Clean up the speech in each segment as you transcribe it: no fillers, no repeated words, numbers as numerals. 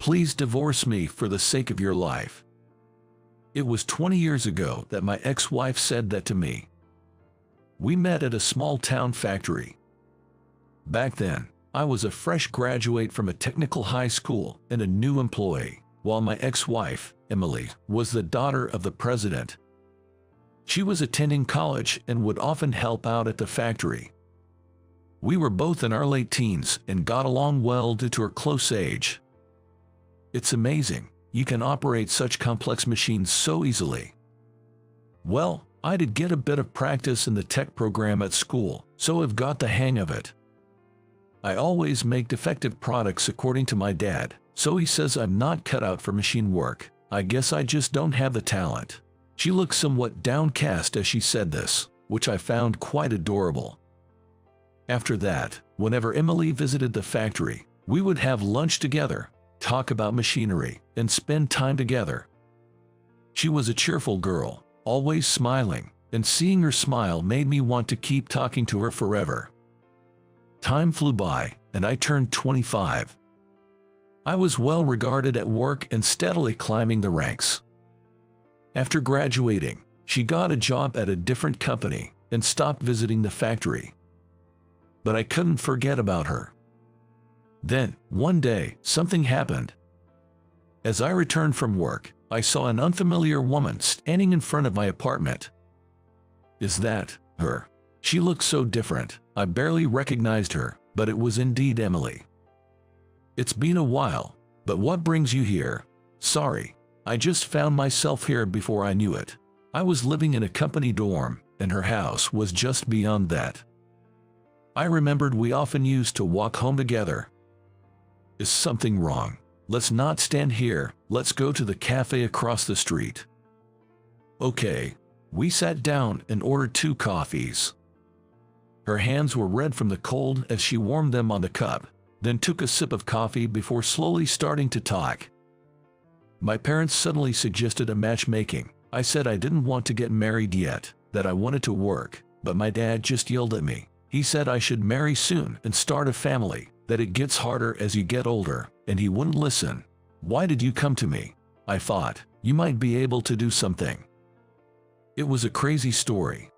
Please divorce me for the sake of your life." It was 20 years ago that my ex-wife said that to me. We met at a small-town factory. Back then, I was a fresh graduate from a technical high school and a new employee, while my ex-wife, Emily, was the daughter of the president. She was attending college and would often help out at the factory. We were both in our late teens and got along well due to our close age. It's amazing, you can operate such complex machines so easily. Well, I did get a bit of practice in the tech program at school, so I've got the hang of it. I always make defective products according to my dad, so he says I'm not cut out for machine work. I guess I just don't have the talent. She looked somewhat downcast as she said this, which I found quite adorable. After that, whenever Emily visited the factory, we would have lunch together, talk about machinery, and spend time together. She was a cheerful girl, always smiling, and seeing her smile made me want to keep talking to her forever. Time flew by, and I turned 25. I was well regarded at work and steadily climbing the ranks. After graduating, she got a job at a different company and stopped visiting the factory. But I couldn't forget about her. Then, one day, something happened. As I returned from work, I saw an unfamiliar woman standing in front of my apartment. Is that her? She looked so different, I barely recognized her, but it was indeed Emily. It's been a while, but what brings you here? Sorry, I just found myself here before I knew it. I was living in a company dorm, and her house was just beyond that. I remembered we often used to walk home together. Is something wrong? Let's not stand here, let's go to the cafe across the street. Okay. We sat down and ordered 2 coffees. Her hands were red from the cold as she warmed them on the cup, then took a sip of coffee before slowly starting to talk. My parents suddenly suggested a matchmaking. I said I didn't want to get married yet, that I wanted to work, but my dad just yelled at me. He said I should marry soon and start a family, that it gets harder as you get older, and he wouldn't listen. Why did you come to me? I thought, you might be able to do something. It was a crazy story.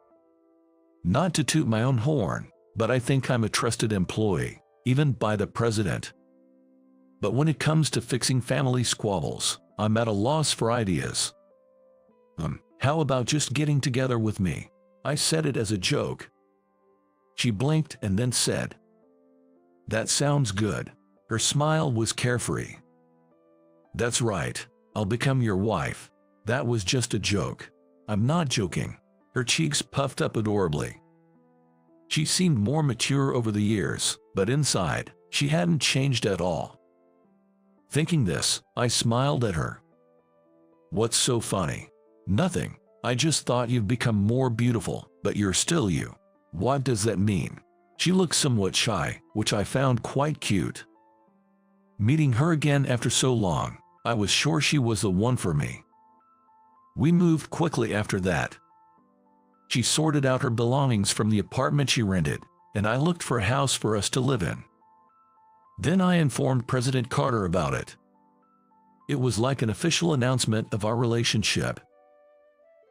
Not to toot my own horn, but I think I'm a trusted employee, even by the president. But when it comes to fixing family squabbles, I'm at a loss for ideas. How about just getting together with me? I said it as a joke. She blinked and then said, "That sounds good." Her smile was carefree. "That's right, I'll become your wife." That was just a joke. I'm not joking. Her cheeks puffed up adorably. She seemed more mature over the years, but inside, she hadn't changed at all. Thinking this, I smiled at her. "What's so funny?" "Nothing. I just thought you've become more beautiful, but you're still you." "What does that mean?" She looked somewhat shy, which I found quite cute. Meeting her again after so long, I was sure she was the one for me. We moved quickly after that. She sorted out her belongings from the apartment she rented, and I looked for a house for us to live in. Then I informed President Carter about it. It was like an official announcement of our relationship.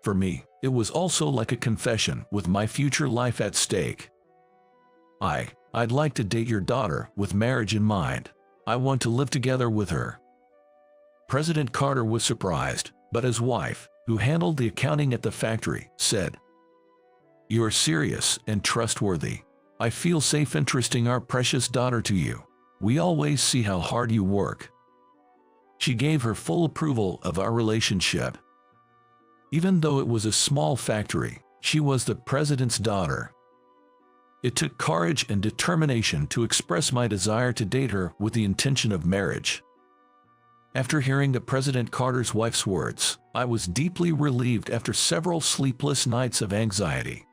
For me, it was also like a confession with my future life at stake. I'd like to date your daughter with marriage in mind. I want to live together with her. President Carter was surprised, but his wife, who handled the accounting at the factory, said, "You're serious and trustworthy. I feel safe entrusting our precious daughter to you. We always see how hard you work." She gave her full approval of our relationship. Even though it was a small factory, she was the president's daughter. It took courage and determination to express my desire to date her with the intention of marriage. After hearing the President Carter's wife's words, I was deeply relieved after several sleepless nights of anxiety.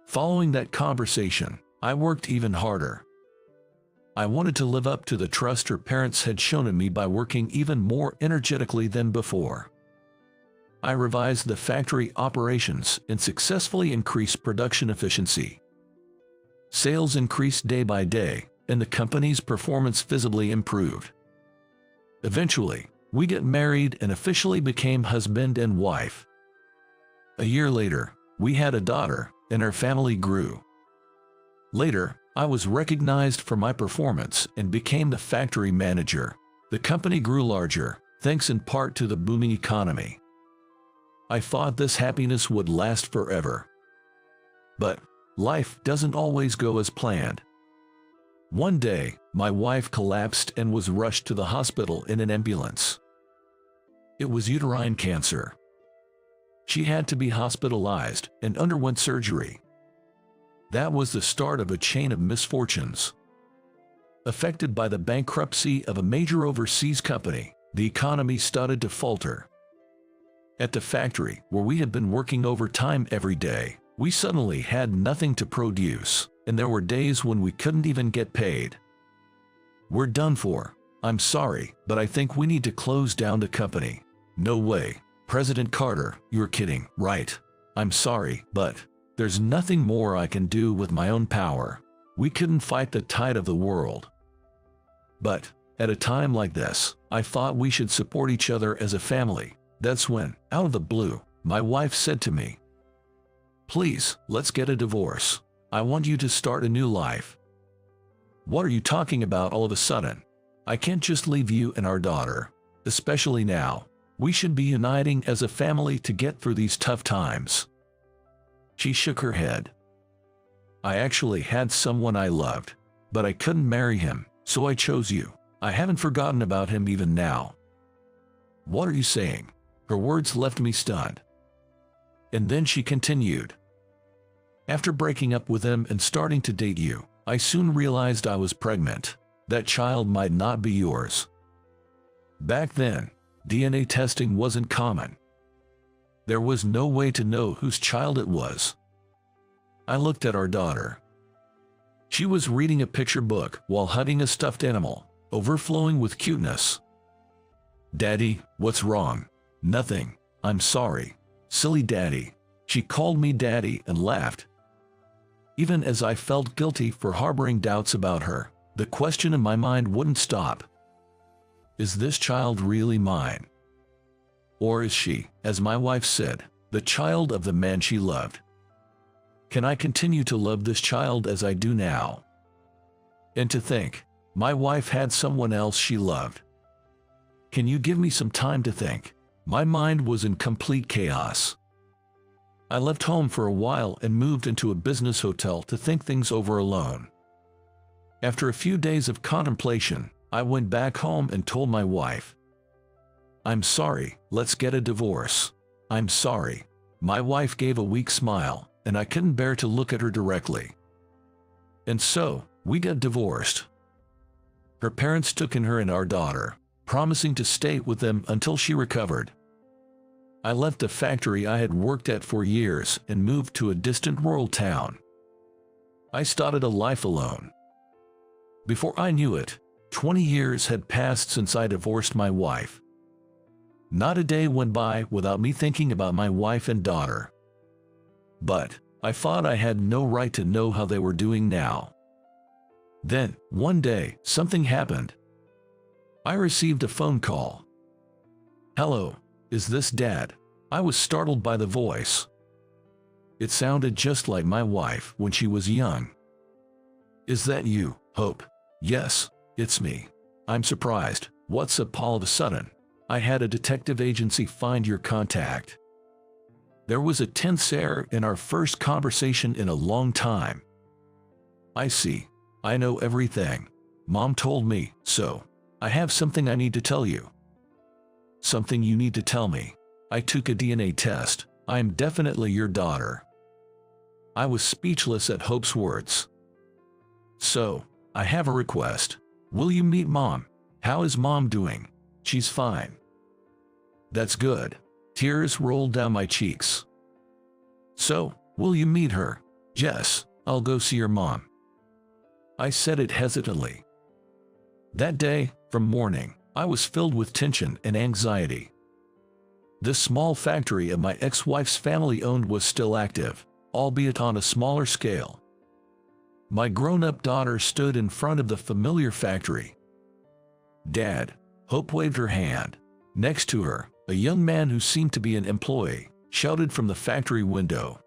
Following that conversation, I worked even harder. I wanted to live up to the trust her parents had shown in me by working even more energetically than before. I revised the factory operations and successfully increased production efficiency. Sales increased day by day, and the company's performance visibly improved. Eventually, we get married and officially became husband and wife. A year later, we had a daughter, and our family grew. Later, I was recognized for my performance and became the factory manager. The company grew larger, thanks in part to the booming economy. I thought this happiness would last forever. But life doesn't always go as planned. One day, my wife collapsed and was rushed to the hospital in an ambulance. It was uterine cancer. She had to be hospitalized and underwent surgery. That was the start of a chain of misfortunes. Affected by the bankruptcy of a major overseas company, the economy started to falter. At the factory, where we had been working overtime every day, we suddenly had nothing to produce, and there were days when we couldn't even get paid. "We're done for. I'm sorry, but I think we need to close down the company." "No way. President Carter, you're kidding, right? I'm sorry, but there's nothing more I can do with my own power. We couldn't fight the tide of the world." But at a time like this, I thought we should support each other as a family. That's when, out of the blue, my wife said to me, "Please, let's get a divorce. I want you to start a new life." "What are you talking about all of a sudden? I can't just leave you and our daughter, especially now. We should be uniting as a family to get through these tough times." She shook her head. "I actually had someone I loved, but I couldn't marry him, so I chose you. I haven't forgotten about him even now." "What are you saying?" Her words left me stunned. And then she continued, "After breaking up with him and starting to date you, I soon realized I was pregnant. That child might not be yours." Back then, DNA testing wasn't common. There was no way to know whose child it was. I looked at our daughter. She was reading a picture book while hugging a stuffed animal, overflowing with cuteness. "Daddy, what's wrong?" "Nothing. I'm sorry. Silly daddy." She called me daddy and laughed. Even as I felt guilty for harboring doubts about her, the question in my mind wouldn't stop. Is this child really mine? Or is she, as my wife said, the child of the man she loved? Can I continue to love this child as I do now? And to think, my wife had someone else she loved. Can you give me some time to think? My mind was in complete chaos. I left home for a while and moved into a business hotel to think things over alone. After a few days of contemplation, I went back home and told my wife, "I'm sorry, let's get a divorce. I'm sorry." My wife gave a weak smile, and I couldn't bear to look at her directly. And so, we got divorced. Her parents took in her and our daughter, promising to stay with them until she recovered. I left the factory I had worked at for years and moved to a distant rural town. I started a life alone. Before I knew it, 20 years had passed since I divorced my wife. Not a day went by without me thinking about my wife and daughter. But I thought I had no right to know how they were doing now. Then, one day, something happened. I received a phone call. "Hello, is this Dad?" I was startled by the voice. It sounded just like my wife when she was young. "Is that you, Hope?" "Yes, it's me." "I'm surprised. What's up all of a sudden?" "I had a detective agency find your contact." There was a tense air in our first conversation in a long time. "I see. I know everything. Mom told me, so I have something I need to tell you." "Something you need to tell me?" "I took a DNA test. I am definitely your daughter." I was speechless at Hope's words. "So, I have a request. Will you meet Mom?" "How is Mom doing?" "She's fine." "That's good." Tears rolled down my cheeks. "So, will you meet her?" "Yes, I'll go see your mom." I said it hesitantly. That day, from morning, I was filled with tension and anxiety. The small factory of my ex-wife's family owned was still active, albeit on a smaller scale. My grown-up daughter stood in front of the familiar factory. "Dad, Hope waved her hand. Next to her, a young man who seemed to be an employee shouted from the factory window,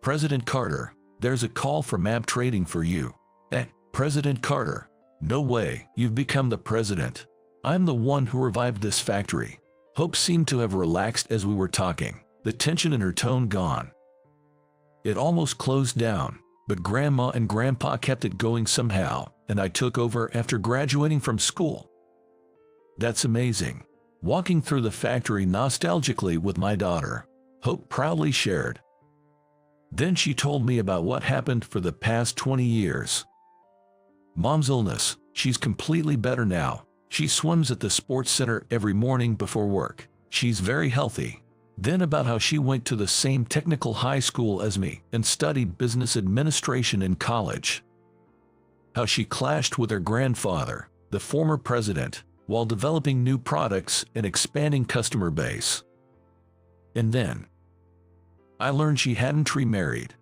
"President Carter, there's a call from AB Trading for you." "Eh, President Carter? No way, you've become the president. I'm the one who revived this factory." Hope seemed to have relaxed as we were talking, the tension in her tone gone. It almost closed down, but Grandma and Grandpa kept it going somehow, and I took over after graduating from school. "That's amazing." Walking through the factory nostalgically with my daughter, Hope proudly shared. Then she told me about what happened for the past 20 years. Mom's illness, she's completely better now. She swims at the sports center every morning before work. She's very healthy. Then about how she went to the same technical high school as me and studied business administration in college. How she clashed with her grandfather, the former president, while developing new products and expanding customer base. And then I learned she hadn't remarried.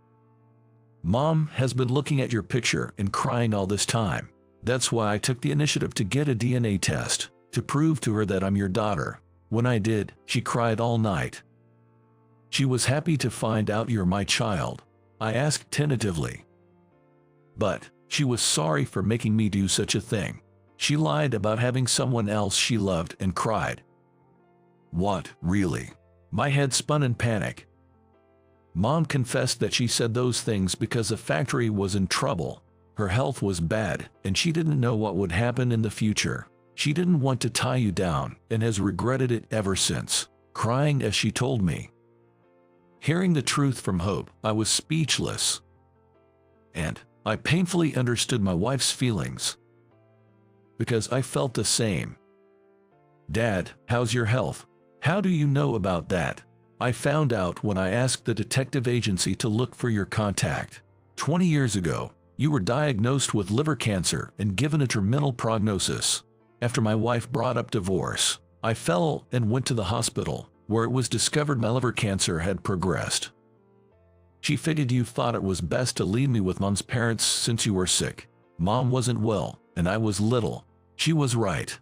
"Mom has been looking at your picture and crying all this time. That's why I took the initiative to get a DNA test, to prove to her that I'm your daughter. When I did, she cried all night. She was happy to find out you're my child." I asked tentatively. "But she was sorry for making me do such a thing. She lied about having someone else she loved and cried." "What, really?" My head spun in panic. Mom confessed that she said those things because the factory was in trouble. Her health was bad, and she didn't know what would happen in the future. She didn't want to tie you down and has regretted it ever since, crying as she told me. Hearing the truth from Hope, I was speechless. And I painfully understood my wife's feelings, because I felt the same. "Dad, how's your health? How do you know about that?" "I found out when I asked the detective agency to look for your contact. 20 years ago, you were diagnosed with liver cancer and given a terminal prognosis. After my wife brought up divorce, I fell and went to the hospital, where it was discovered my liver cancer had progressed. She figured you thought it was best to leave me with Mom's parents since you were sick. Mom wasn't well, and I was little. She was right."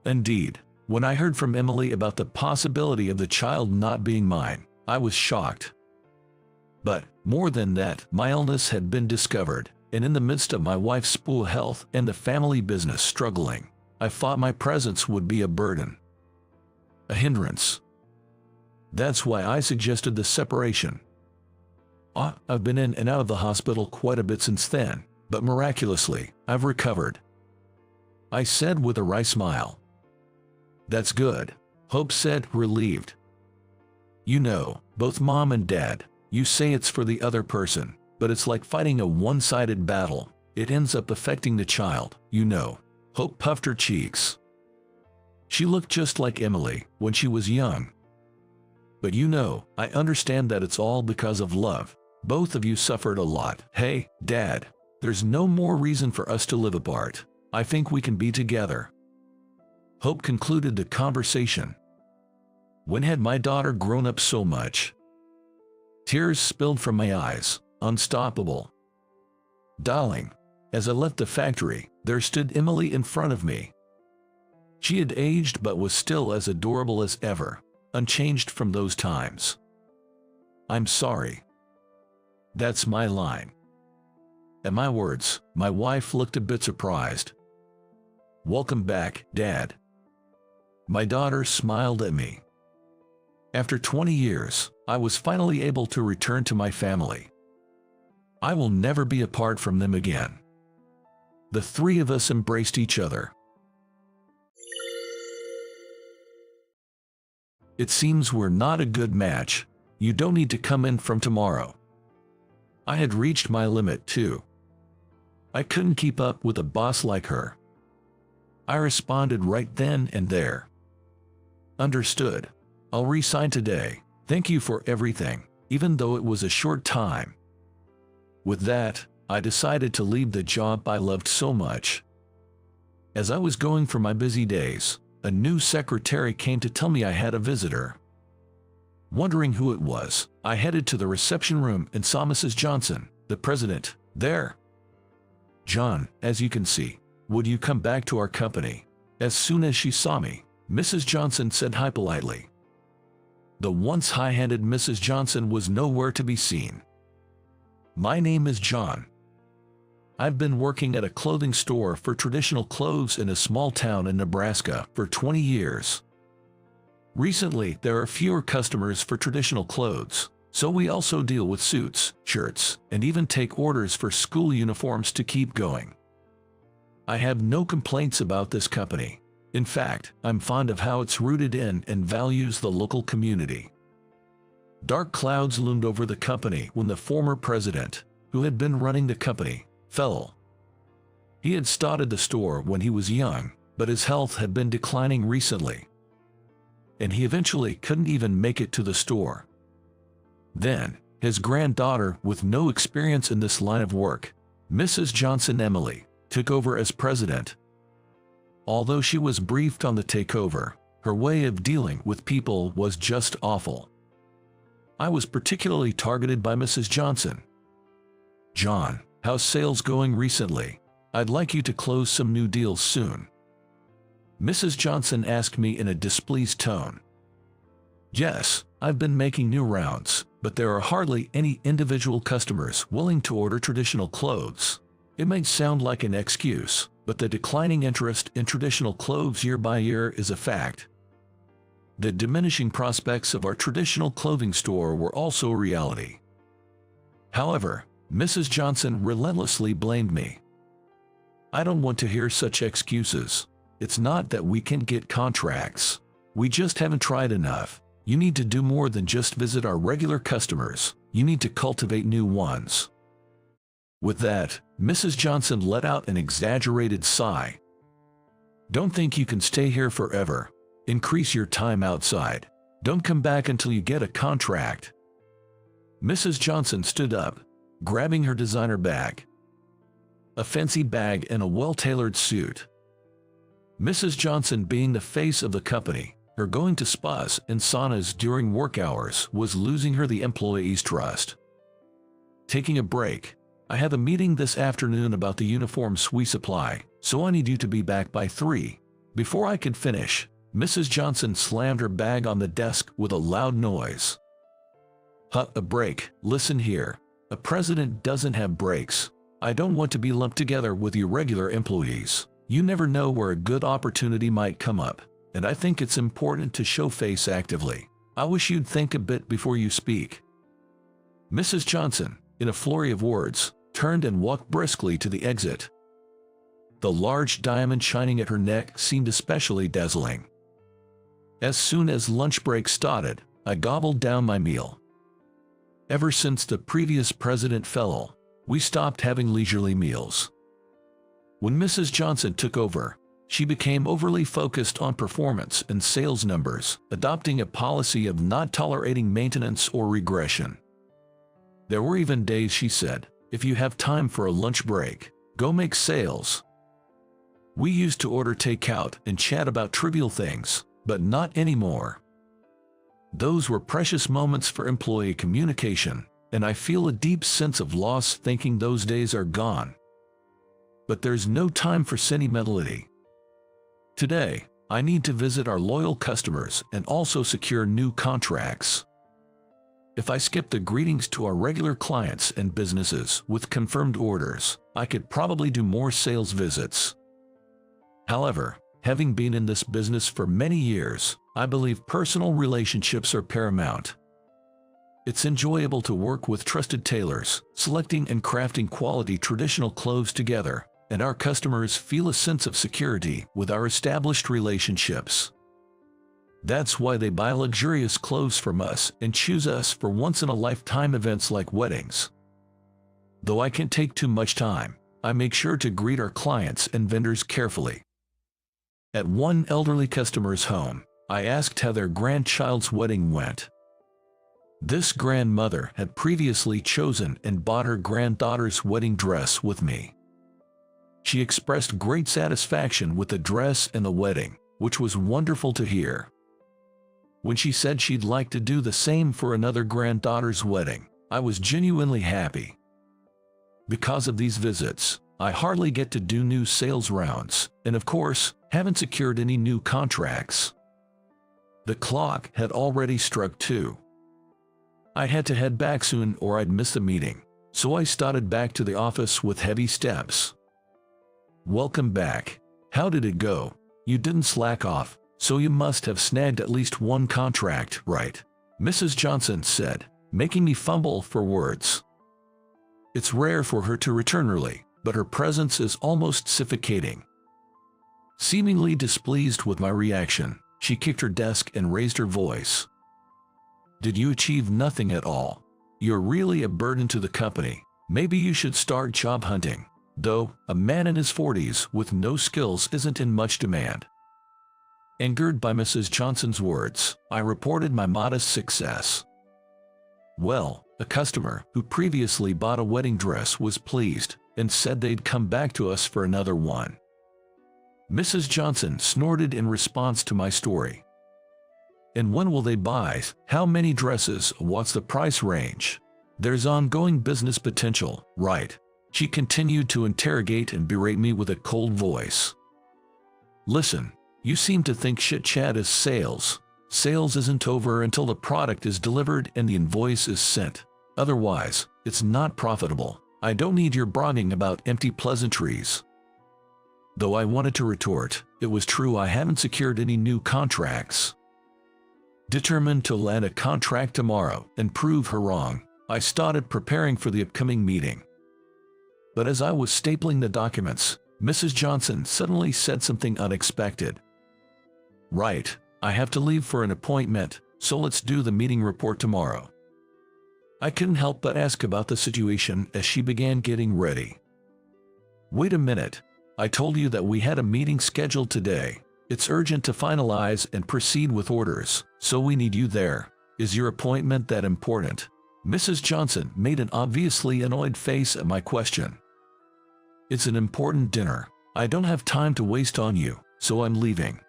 Indeed, when I heard from Emily about the possibility of the child not being mine, I was shocked. But, more than that, my illness had been discovered, and in the midst of my wife's poor health and the family business struggling, I thought my presence would be a burden, a hindrance. That's why I suggested the separation. I've been in and out of the hospital quite a bit since then, but miraculously, I've recovered," I said with a wry smile. "That's good," Hope said, relieved. "You know, both Mom and Dad, you say it's for the other person, but it's like fighting a one-sided battle. It ends up affecting the child, you know." Hope puffed her cheeks. She looked just like Emily when she was young. "But you know, I understand that it's all because of love. Both of you suffered a lot. Hey, Dad, there's no more reason for us to live apart. I think we can be together." Hope concluded the conversation. When had my daughter grown up so much? Tears spilled from my eyes, unstoppable. "Darling," as I left the factory, there stood Emily in front of me. She had aged but was still as adorable as ever, unchanged from those times. "I'm sorry." That's my line. At my words, my wife looked a bit surprised. "Welcome back, Dad." My daughter smiled at me. After 20 years, I was finally able to return to my family. I will never be apart from them again. The three of us embraced each other. "It seems we're not a good match. You don't need to come in from tomorrow." I had reached my limit too. I couldn't keep up with a boss like her. I responded right then and there. "Understood. I'll resign today. Thank you for everything, even though it was a short time." With that, I decided to leave the job I loved so much. As I was going for my busy days, a new secretary came to tell me I had a visitor. Wondering who it was, I headed to the reception room and saw Mrs. Johnson, the president, there. "John, as you can see, would you come back to our company?" As soon as she saw me, Mrs. Johnson said hi politely. The once high-handed Mrs. Johnson was nowhere to be seen. "My name is John. I've been working at a clothing store for traditional clothes in a small town in Nebraska for 20 years. Recently, there are fewer customers for traditional clothes, so we also deal with suits, shirts, and even take orders for school uniforms to keep going. I have no complaints about this company. In fact, I'm fond of how it's rooted in and values the local community." Dark clouds loomed over the company when the former president, who had been running the company, fell. He had started the store when he was young, but his health had been declining recently, and he eventually couldn't even make it to the store. Then, his granddaughter, with no experience in this line of work, Mrs. Johnson Emily, took over as president. Although she was briefed on the takeover, her way of dealing with people was just awful. I was particularly targeted by Mrs. Johnson. "John, how's sales going recently? I'd like you to close some new deals soon." Mrs. Johnson asked me in a displeased tone. "Yes, I've been making new rounds, but there are hardly any individual customers willing to order traditional clothes." It may sound like an excuse, but the declining interest in traditional clothes year by year is a fact. The diminishing prospects of our traditional clothing store were also a reality. However, Mrs. Johnson relentlessly blamed me. "I don't want to hear such excuses. It's not that we can't get contracts. We just haven't tried enough. You need to do more than just visit our regular customers. You need to cultivate new ones." With that, Mrs. Johnson let out an exaggerated sigh. "Don't think you can stay here forever. Increase your time outside. Don't come back until you get a contract." Mrs. Johnson stood up, grabbing her designer bag. A fancy bag and a well-tailored suit. Mrs. Johnson, being the face of the company, her going to spas and saunas during work hours was losing her the employees' trust. Taking a break, "I have a meeting this afternoon about the uniforms we supply, so I need you to be back by 3. Before I could finish, Mrs. Johnson slammed her bag on the desk with a loud noise. A break? Listen here. A president doesn't have breaks. I don't want to be lumped together with irregular employees. You never know where a good opportunity might come up, and I think it's important to show face actively. I wish you'd think a bit before you speak." Mrs. Johnson, in a flurry of words, turned and walked briskly to the exit. The large diamond shining at her neck seemed especially dazzling. As soon as lunch break started, I gobbled down my meal. Ever since the previous president fell, we stopped having leisurely meals. When Mrs. Johnson took over, she became overly focused on performance and sales numbers, adopting a policy of not tolerating maintenance or regression. There were even days she said, "If you have time for a lunch break, go make sales." We used to order takeout and chat about trivial things, but not anymore. Those were precious moments for employee communication, and I feel a deep sense of loss thinking those days are gone. But there's no time for sentimentality. Today, I need to visit our loyal customers and also secure new contracts. If I skip the greetings to our regular clients and businesses with confirmed orders, I could probably do more sales visits. However, having been in this business for many years, I believe personal relationships are paramount. It's enjoyable to work with trusted tailors, selecting and crafting quality traditional clothes together, and our customers feel a sense of security with our established relationships. That's why they buy luxurious clothes from us and choose us for once-in-a-lifetime events like weddings. Though I can't take too much time, I make sure to greet our clients and vendors carefully. At one elderly customer's home, I asked how their grandchild's wedding went. This grandmother had previously chosen and bought her granddaughter's wedding dress with me. She expressed great satisfaction with the dress and the wedding, which was wonderful to hear. When she said she'd like to do the same for another granddaughter's wedding, I was genuinely happy. Because of these visits, I hardly get to do new sales rounds, and of course, haven't secured any new contracts. The clock had already struck 2. I had to head back soon or I'd miss the meeting, so I started back to the office with heavy steps. Welcome back. How did it go? You didn't slack off, so you must have snagged at least one contract, right? Mrs. Johnson said, making me fumble for words. It's rare for her to return early, but her presence is almost suffocating. Seemingly displeased with my reaction, she kicked her desk and raised her voice. Did you achieve nothing at all? You're really a burden to the company. Maybe you should start job hunting. Though, a man in his 40s with no skills isn't in much demand. Angered by Mrs. Johnson's words, I reported my modest success. Well, a customer who previously bought a wedding dress was pleased and said they'd come back to us for another one. Mrs. Johnson snorted in response to my story. And when will they buy? How many dresses? What's the price range? There's ongoing business potential, right? She continued to interrogate and berate me with a cold voice. Listen, you seem to think chit-chat is sales. Sales isn't over until the product is delivered and the invoice is sent. Otherwise, it's not profitable. I don't need your bragging about empty pleasantries. Though I wanted to retort, it was true I haven't secured any new contracts. Determined to land a contract tomorrow and prove her wrong, I started preparing for the upcoming meeting. But as I was stapling the documents, Mrs. Johnson suddenly said something unexpected. Right, I have to leave for an appointment, so let's do the meeting report tomorrow. I couldn't help but ask about the situation as she began getting ready. Wait a minute, I told you that we had a meeting scheduled today. It's urgent to finalize and proceed with orders, so we need you there. Is your appointment that important? Mrs. Johnson made an obviously annoyed face at my question. It's an important dinner. I don't have time to waste on you, so I'm leaving.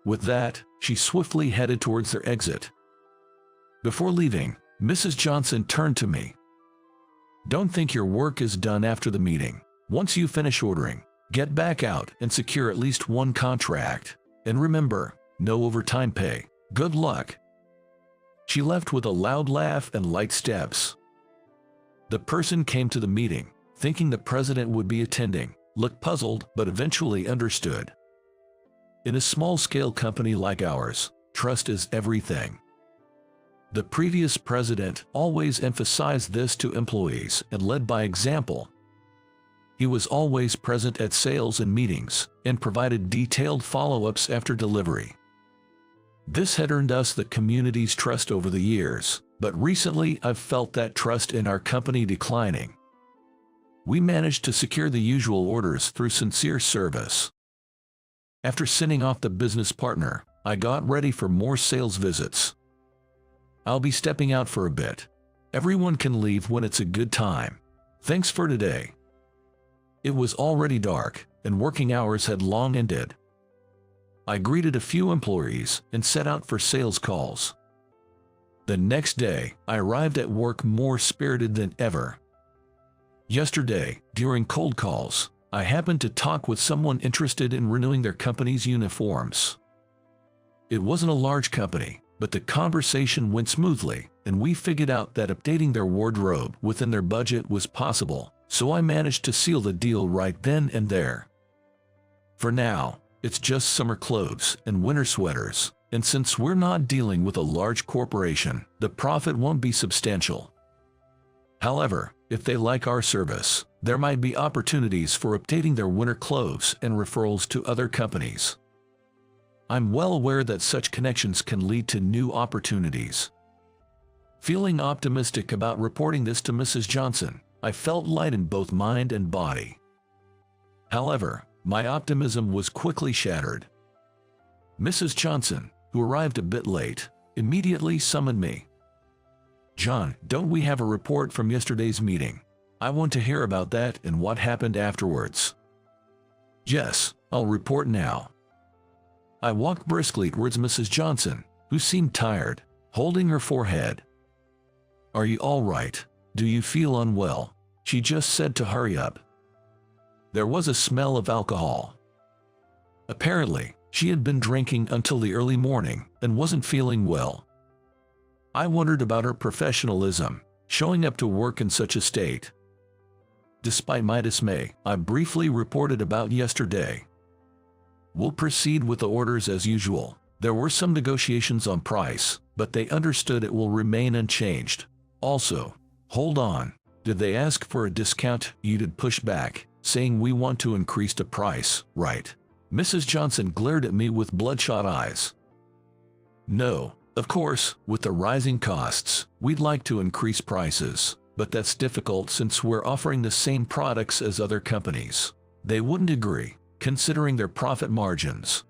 With that, she swiftly headed towards their exit. Before leaving, Mrs. Johnson turned to me. Don't think your work is done after the meeting. Once you finish ordering, get back out and secure at least one contract. And remember, no overtime pay. Good luck. She left with a loud laugh and light steps. The person came to the meeting, thinking the president would be attending, looked puzzled but eventually understood. In a small-scale company like ours, trust is everything. The previous president always emphasized this to employees and led by example. He was always present at sales and meetings and provided detailed follow-ups after delivery. This had earned us the community's trust over the years, but recently I've felt that trust in our company declining. We managed to secure the usual orders through sincere service. After sending off the business partner, I got ready for more sales visits. I'll be stepping out for a bit. Everyone can leave when it's a good time. Thanks for today. It was already dark, and working hours had long ended. I greeted a few employees and set out for sales calls. The next day, I arrived at work more spirited than ever. Yesterday, during cold calls, I happened to talk with someone interested in renewing their company's uniforms. It wasn't a large company, but the conversation went smoothly, and we figured out that updating their wardrobe within their budget was possible, so I managed to seal the deal right then and there. For now, it's just summer clothes and winter sweaters, and since we're not dealing with a large corporation, the profit won't be substantial. However, if they like our service, there might be opportunities for updating their winter clothes and referrals to other companies. I'm well aware that such connections can lead to new opportunities. Feeling optimistic about reporting this to Mrs. Johnson, I felt light in both mind and body. However, my optimism was quickly shattered. Mrs. Johnson, who arrived a bit late, immediately summoned me. John, don't we have a report from yesterday's meeting? I want to hear about that and what happened afterwards. Yes, I'll report now. I walked briskly towards Mrs. Johnson, who seemed tired, holding her forehead. Are you all right? Do you feel unwell? She just said to hurry up. There was a smell of alcohol. Apparently, she had been drinking until the early morning and wasn't feeling well. I wondered about her professionalism, showing up to work in such a state. Despite my dismay, I briefly reported about yesterday. We'll proceed with the orders as usual. There were some negotiations on price, but they understood it will remain unchanged. Also, hold on. Did they ask for a discount? You did push back, saying we want to increase the price, right? Mrs. Johnson glared at me with bloodshot eyes. No, of course, with the rising costs, we'd like to increase prices, but that's difficult since we're offering the same products as other companies. They wouldn't agree, considering their profit margins.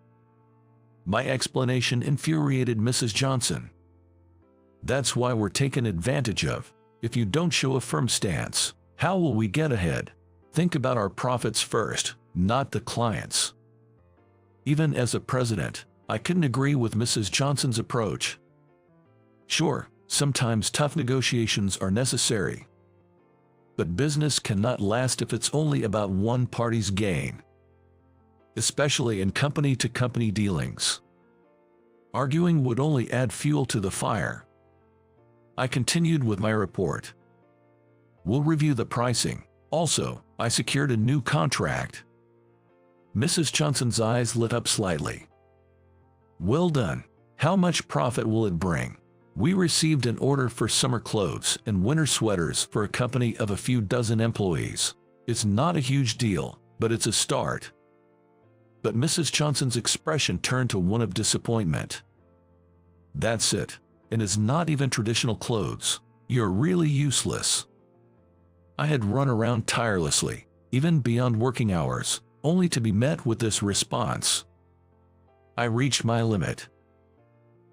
My explanation infuriated Mrs. Johnson. That's why we're taken advantage of. If you don't show a firm stance, how will we get ahead? Think about our profits first, not the clients. Even as a president, I couldn't agree with Mrs. Johnson's approach. Sure, sometimes tough negotiations are necessary. But business cannot last if it's only about one party's gain. Especially in company-to-company dealings. Arguing would only add fuel to the fire. I continued with my report. We'll review the pricing. Also, I secured a new contract. Mrs. Johnson's eyes lit up slightly. Well done. How much profit will it bring? We received an order for summer clothes and winter sweaters for a company of a few dozen employees. It's not a huge deal, but it's a start. But Mrs. Johnson's expression turned to one of disappointment. That's it. And it's not even traditional clothes. You're really useless. I had run around tirelessly, even beyond working hours, only to be met with this response. I reached my limit.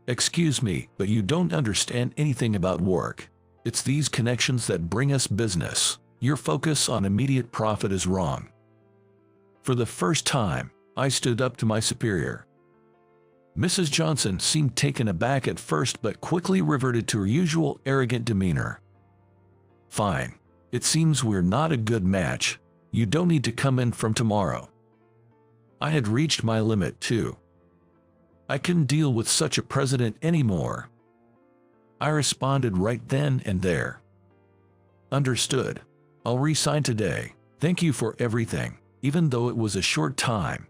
Excuse me, but you don't understand anything about work. It's these connections that bring us business. Your focus on immediate profit is wrong. For the first time, I stood up to my superior. Mrs. Johnson seemed taken aback at first but quickly reverted to her usual arrogant demeanor. Fine. It seems we're not a good match. You don't need to come in from tomorrow. I had reached my limit too. I couldn't deal with such a president anymore. I responded right then and there. Understood. I'll resign today. Thank you for everything, even though it was a short time.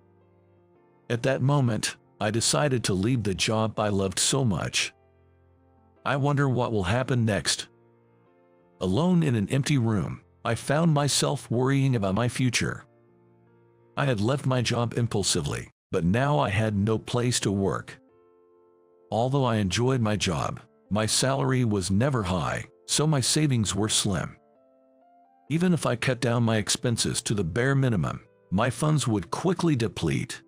At that moment, I decided to leave the job I loved so much. I wonder what will happen next. Alone in an empty room, I found myself worrying about my future. I had left my job impulsively, but now I had no place to work. Although I enjoyed my job, my salary was never high, so my savings were slim. Even if I cut down my expenses to the bare minimum, my funds would quickly deplete.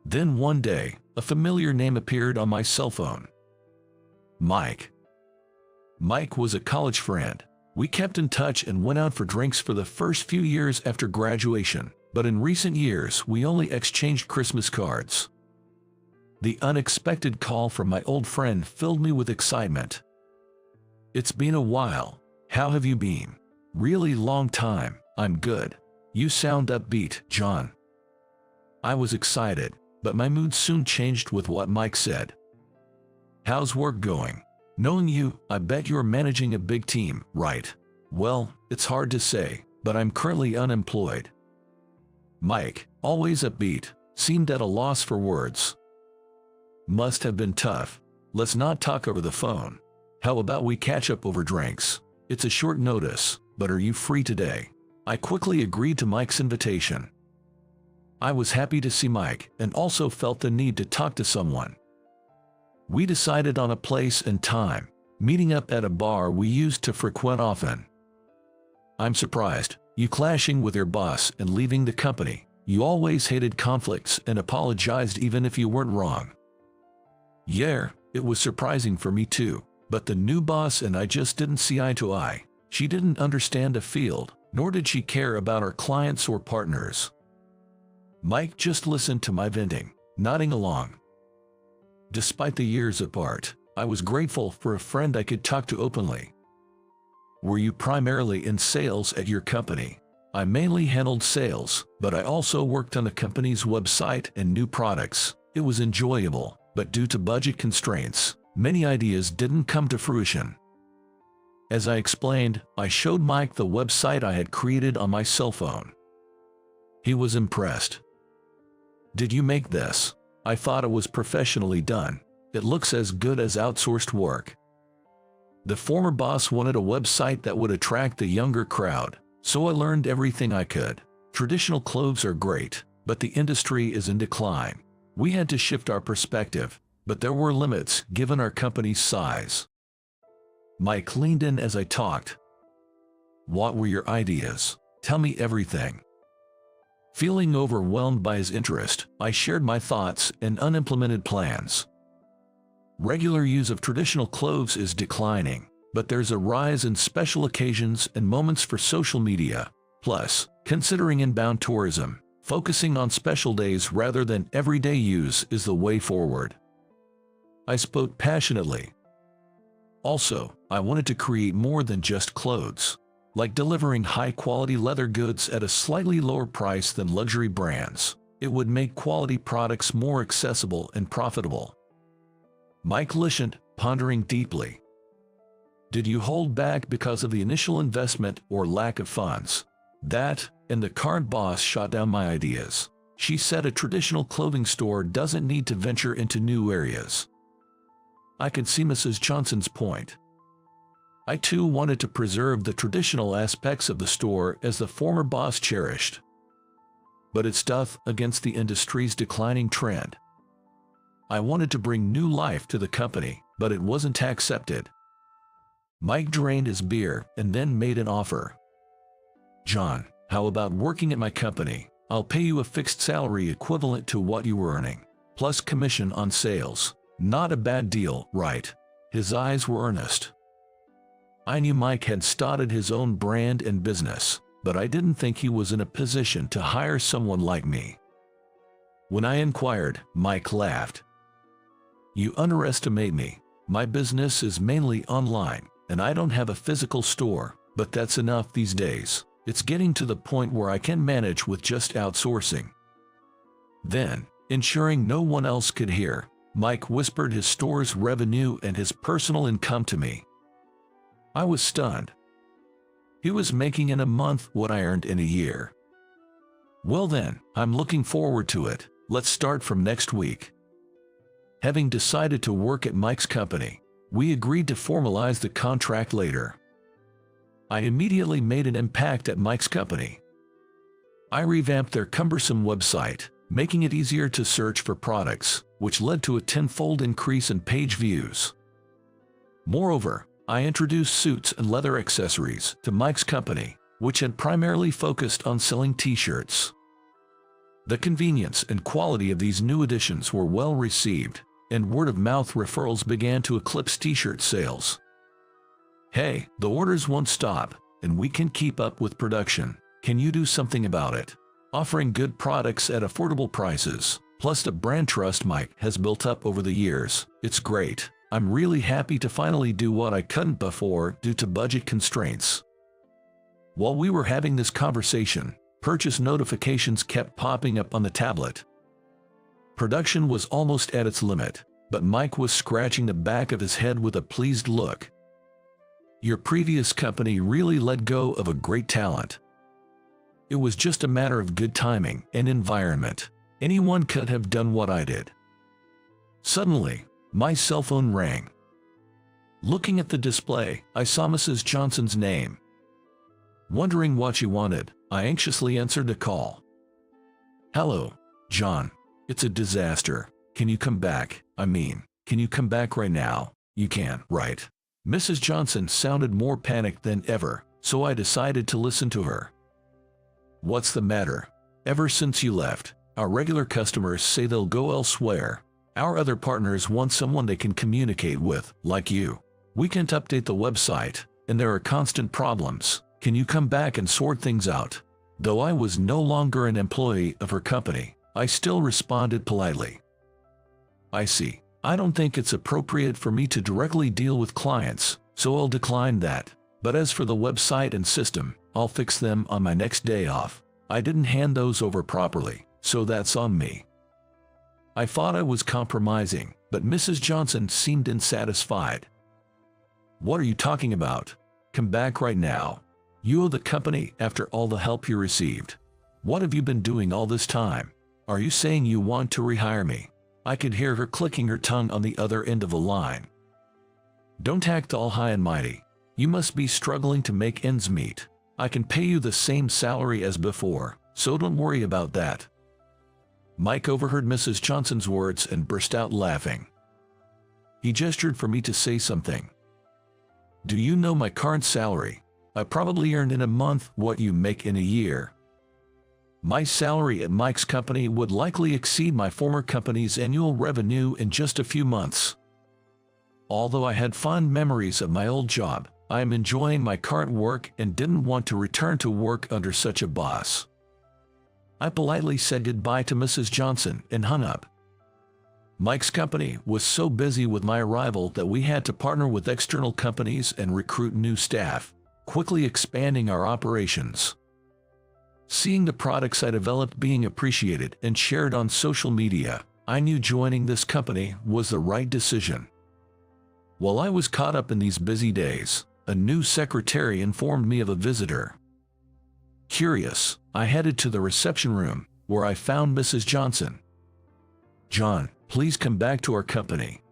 Then one day, a familiar name appeared on my cell phone. Mike. Mike was a college friend. We kept in touch and went out for drinks for the first few years after graduation, but in recent years we only exchanged Christmas cards. The unexpected call from my old friend filled me with excitement. It's been a while. How have you been? Really long time. I'm good. You sound upbeat, John. I was excited, but my mood soon changed with what Mike said. How's work going? Knowing you, I bet you're managing a big team, right? Well, it's hard to say, but I'm currently unemployed. Mike, always upbeat, seemed at a loss for words. Must have been tough. Let's not talk over the phone. How about we catch up over drinks? It's a short notice, but are you free today? I quickly agreed to Mike's invitation. I was happy to see Mike and also felt the need to talk to someone. We decided on a place and time, meeting up at a bar we used to frequent often. I'm surprised, you clashing with your boss and leaving the company. You always hated conflicts and apologized even if you weren't wrong. Yeah, it was surprising for me too, but the new boss and I just didn't see eye to eye. She didn't understand the field, nor did she care about our clients or partners. Mike just listened to my venting, nodding along. Despite the years apart, I was grateful for a friend I could talk to openly. Were you primarily in sales at your company? I mainly handled sales, but I also worked on the company's website and new products. It was enjoyable, but due to budget constraints, many ideas didn't come to fruition. As I explained, I showed Mike the website I had created on my cell phone. He was impressed. "Did you make this? I thought it was professionally done. It looks as good as outsourced work." The former boss wanted a website that would attract the younger crowd, so I learned everything I could. Traditional clothes are great, but the industry is in decline. We had to shift our perspective, but there were limits given our company's size. Mike leaned in as I talked. "What were your ideas? Tell me everything." Feeling overwhelmed by his interest, I shared my thoughts and unimplemented plans. Regular use of traditional clothes is declining, but there's a rise in special occasions and moments for social media. Plus, considering inbound tourism, focusing on special days rather than everyday use is the way forward. I spoke passionately. Also, I wanted to create more than just clothes, like delivering high-quality leather goods at a slightly lower price than luxury brands. It would make quality products more accessible and profitable. Mike listened, pondering deeply. "Did you hold back because of the initial investment or lack of funds?" That, and the current boss shot down my ideas. She said a traditional clothing store doesn't need to venture into new areas. I could see Mrs. Johnson's point. I too wanted to preserve the traditional aspects of the store as the former boss cherished. But it's tough against the industry's declining trend. I wanted to bring new life to the company, but it wasn't accepted. Mike drained his beer and then made an offer. "John, how about working at my company? I'll pay you a fixed salary equivalent to what you were earning, plus commission on sales. Not a bad deal, right?" His eyes were earnest. I knew Mike had started his own brand and business, but I didn't think he was in a position to hire someone like me. When I inquired, Mike laughed. "You underestimate me. My business is mainly online, and I don't have a physical store, but that's enough these days. It's getting to the point where I can manage with just outsourcing." Then, ensuring no one else could hear, Mike whispered his store's revenue and his personal income to me. I was stunned. He was making in a month what I earned in a year. "Well then, I'm looking forward to it. Let's start from next week." Having decided to work at Mike's company, we agreed to formalize the contract later. I immediately made an impact at Mike's company. I revamped their cumbersome website, making it easier to search for products, which led to a tenfold increase in page views. Moreover, I introduced suits and leather accessories to Mike's company, which had primarily focused on selling t-shirts. The convenience and quality of these new additions were well received, and word-of-mouth referrals began to eclipse t-shirt sales. "Hey, the orders won't stop, and we can keep up with production. Can you do something about it?" Offering good products at affordable prices, plus the brand trust Mike has built up over the years, it's great. I'm really happy to finally do what I couldn't before due to budget constraints. While we were having this conversation, purchase notifications kept popping up on the tablet. Production was almost at its limit, but Mike was scratching the back of his head with a pleased look. "Your previous company really let go of a great talent. It was just a matter of good timing and environment. Anyone could have done what I did." Suddenly, my cell phone rang. Looking at the display, I saw Mrs. Johnson's name. Wondering what she wanted, I anxiously answered the call. "Hello, John. It's a disaster. Can you come back? Can you come back right now? You can, right?" Mrs. Johnson sounded more panicked than ever, so I decided to listen to her. "What's the matter? Ever since you left, our regular customers say they'll go elsewhere. Our other partners want someone they can communicate with, like you. We can't update the website, and there are constant problems. Can you come back and sort things out?" Though I was no longer an employee of her company, I still responded politely. "I see. I don't think it's appropriate for me to directly deal with clients, so I'll decline that. But as for the website and system, I'll fix them on my next day off. I didn't hand those over properly, so that's on me. I thought I was compromising, but Mrs. Johnson seemed unsatisfied. What are you talking about? Come back right now. You owe the company after all the help you received. What have you been doing all this time? Are you saying you want to rehire me? I could hear her clicking her tongue on the other end of the line. Don't act all high and mighty. You must be struggling to make ends meet. I can pay you the same salary as before, so don't worry about that. Mike overheard Mrs. Johnson's words and burst out laughing. He gestured for me to say something. Do you know my current salary? I probably earned in a month what you make in a year. My salary at Mike's company would likely exceed my former company's annual revenue in just a few months. Although I had fond memories of my old job, I am enjoying my current work and didn't want to return to work under such a boss. I politely said goodbye to Mrs. Johnson and hung up. Mike's company was so busy with my arrival that we had to partner with external companies and recruit new staff, quickly expanding our operations. Seeing the products I developed being appreciated and shared on social media, I knew joining this company was the right decision. While I was caught up in these busy days, a new secretary informed me of a visitor. Curious, I headed to the reception room, where I found Mrs. Johnson. John, please come back to our company.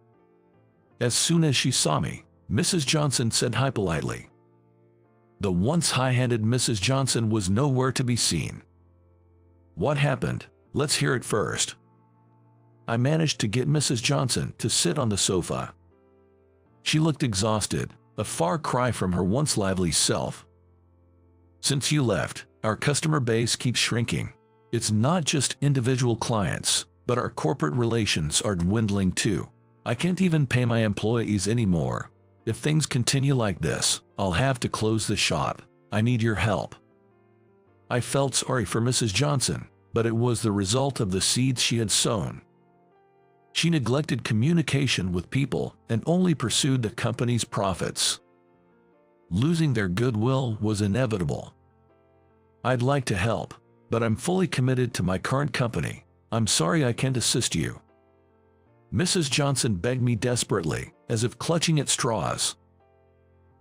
As soon as she saw me, Mrs. Johnson said hi politely. The once high-handed Mrs. Johnson was nowhere to be seen. What happened? Let's hear it first. I managed to get Mrs. Johnson to sit on the sofa. She looked exhausted, a far cry from her once lively self. Since you left, our customer base keeps shrinking. It's not just individual clients, but our corporate relations are dwindling too. I can't even pay my employees anymore. If things continue like this, I'll have to close the shop. I need your help. I felt sorry for Mrs. Johnson, but it was the result of the seeds she had sown. She neglected communication with people and only pursued the company's profits. Losing their goodwill was inevitable. I'd like to help, but I'm fully committed to my current company. I'm sorry I can't assist you. Mrs. Johnson begged me desperately, as if clutching at straws.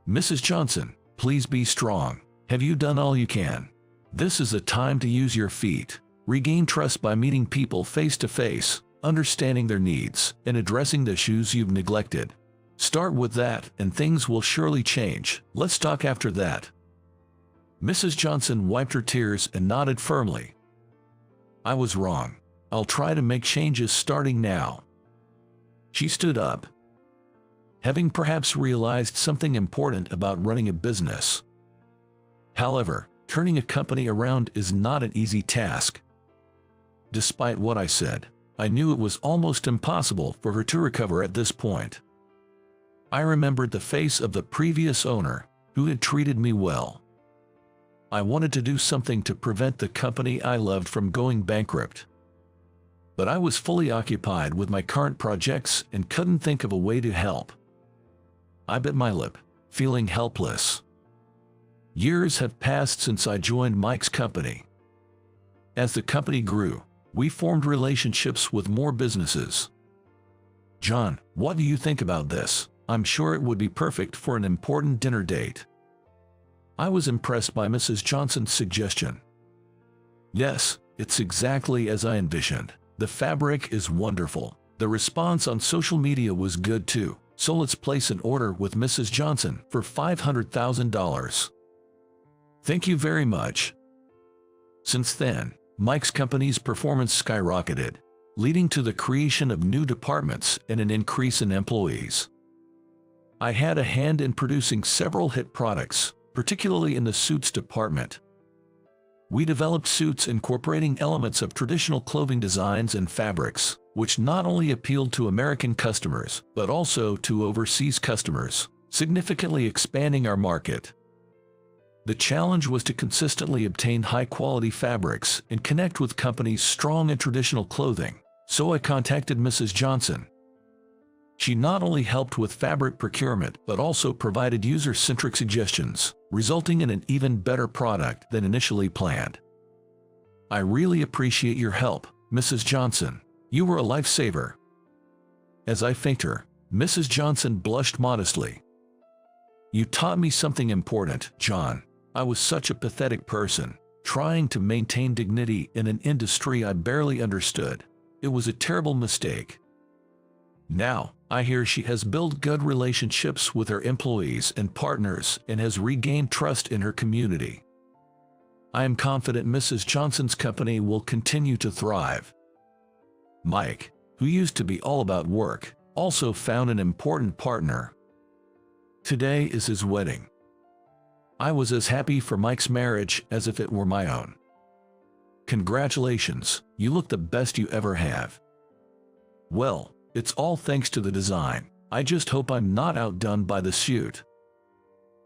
Mrs. Johnson, please be strong. Have you done all you can? This is the time to use your feet. Regain trust by meeting people face to face, understanding their needs, and addressing the issues you've neglected. Start with that, and things will surely change. Let's talk after that. Mrs. Johnson wiped her tears and nodded firmly. I was wrong. I'll try to make changes starting now. She stood up, having perhaps realized something important about running a business. However, turning a company around is not an easy task. Despite what I said, I knew it was almost impossible for her to recover at this point. I remembered the face of the previous owner, who had treated me well. I wanted to do something to prevent the company I loved from going bankrupt. But I was fully occupied with my current projects and couldn't think of a way to help. I bit my lip, feeling helpless. Years have passed since I joined Mike's company. As the company grew, we formed relationships with more businesses. John, what do you think about this? I'm sure it would be perfect for an important dinner date. I was impressed by Mrs. Johnson's suggestion. Yes, it's exactly as I envisioned. The fabric is wonderful. The response on social media was good too, so let's place an order with Mrs. Johnson for $500,000. Thank you very much. Since then, Mike's company's performance skyrocketed, leading to the creation of new departments and an increase in employees. I had a hand in producing several hit products, particularly in the suits department. We developed suits incorporating elements of traditional clothing designs and fabrics, which not only appealed to American customers, but also to overseas customers, significantly expanding our market. The challenge was to consistently obtain high-quality fabrics and connect with companies strong in traditional clothing, so I contacted Mrs. Johnson. She not only helped with fabric procurement but also provided user-centric suggestions, resulting in an even better product than initially planned. "I really appreciate your help, Mrs. Johnson. You were a lifesaver." As I thanked her, Mrs. Johnson blushed modestly. "You taught me something important, John. I was such a pathetic person, trying to maintain dignity in an industry I barely understood. It was a terrible mistake. Now, I hear she has built good relationships with her employees and partners and has regained trust in her community. I am confident Mrs. Johnson's company will continue to thrive." Mike, who used to be all about work, also found an important partner. Today is his wedding. I was as happy for Mike's marriage as if it were my own. "Congratulations, you look the best you ever have." "Well, it's all thanks to the design. I just hope I'm not outdone by the suit."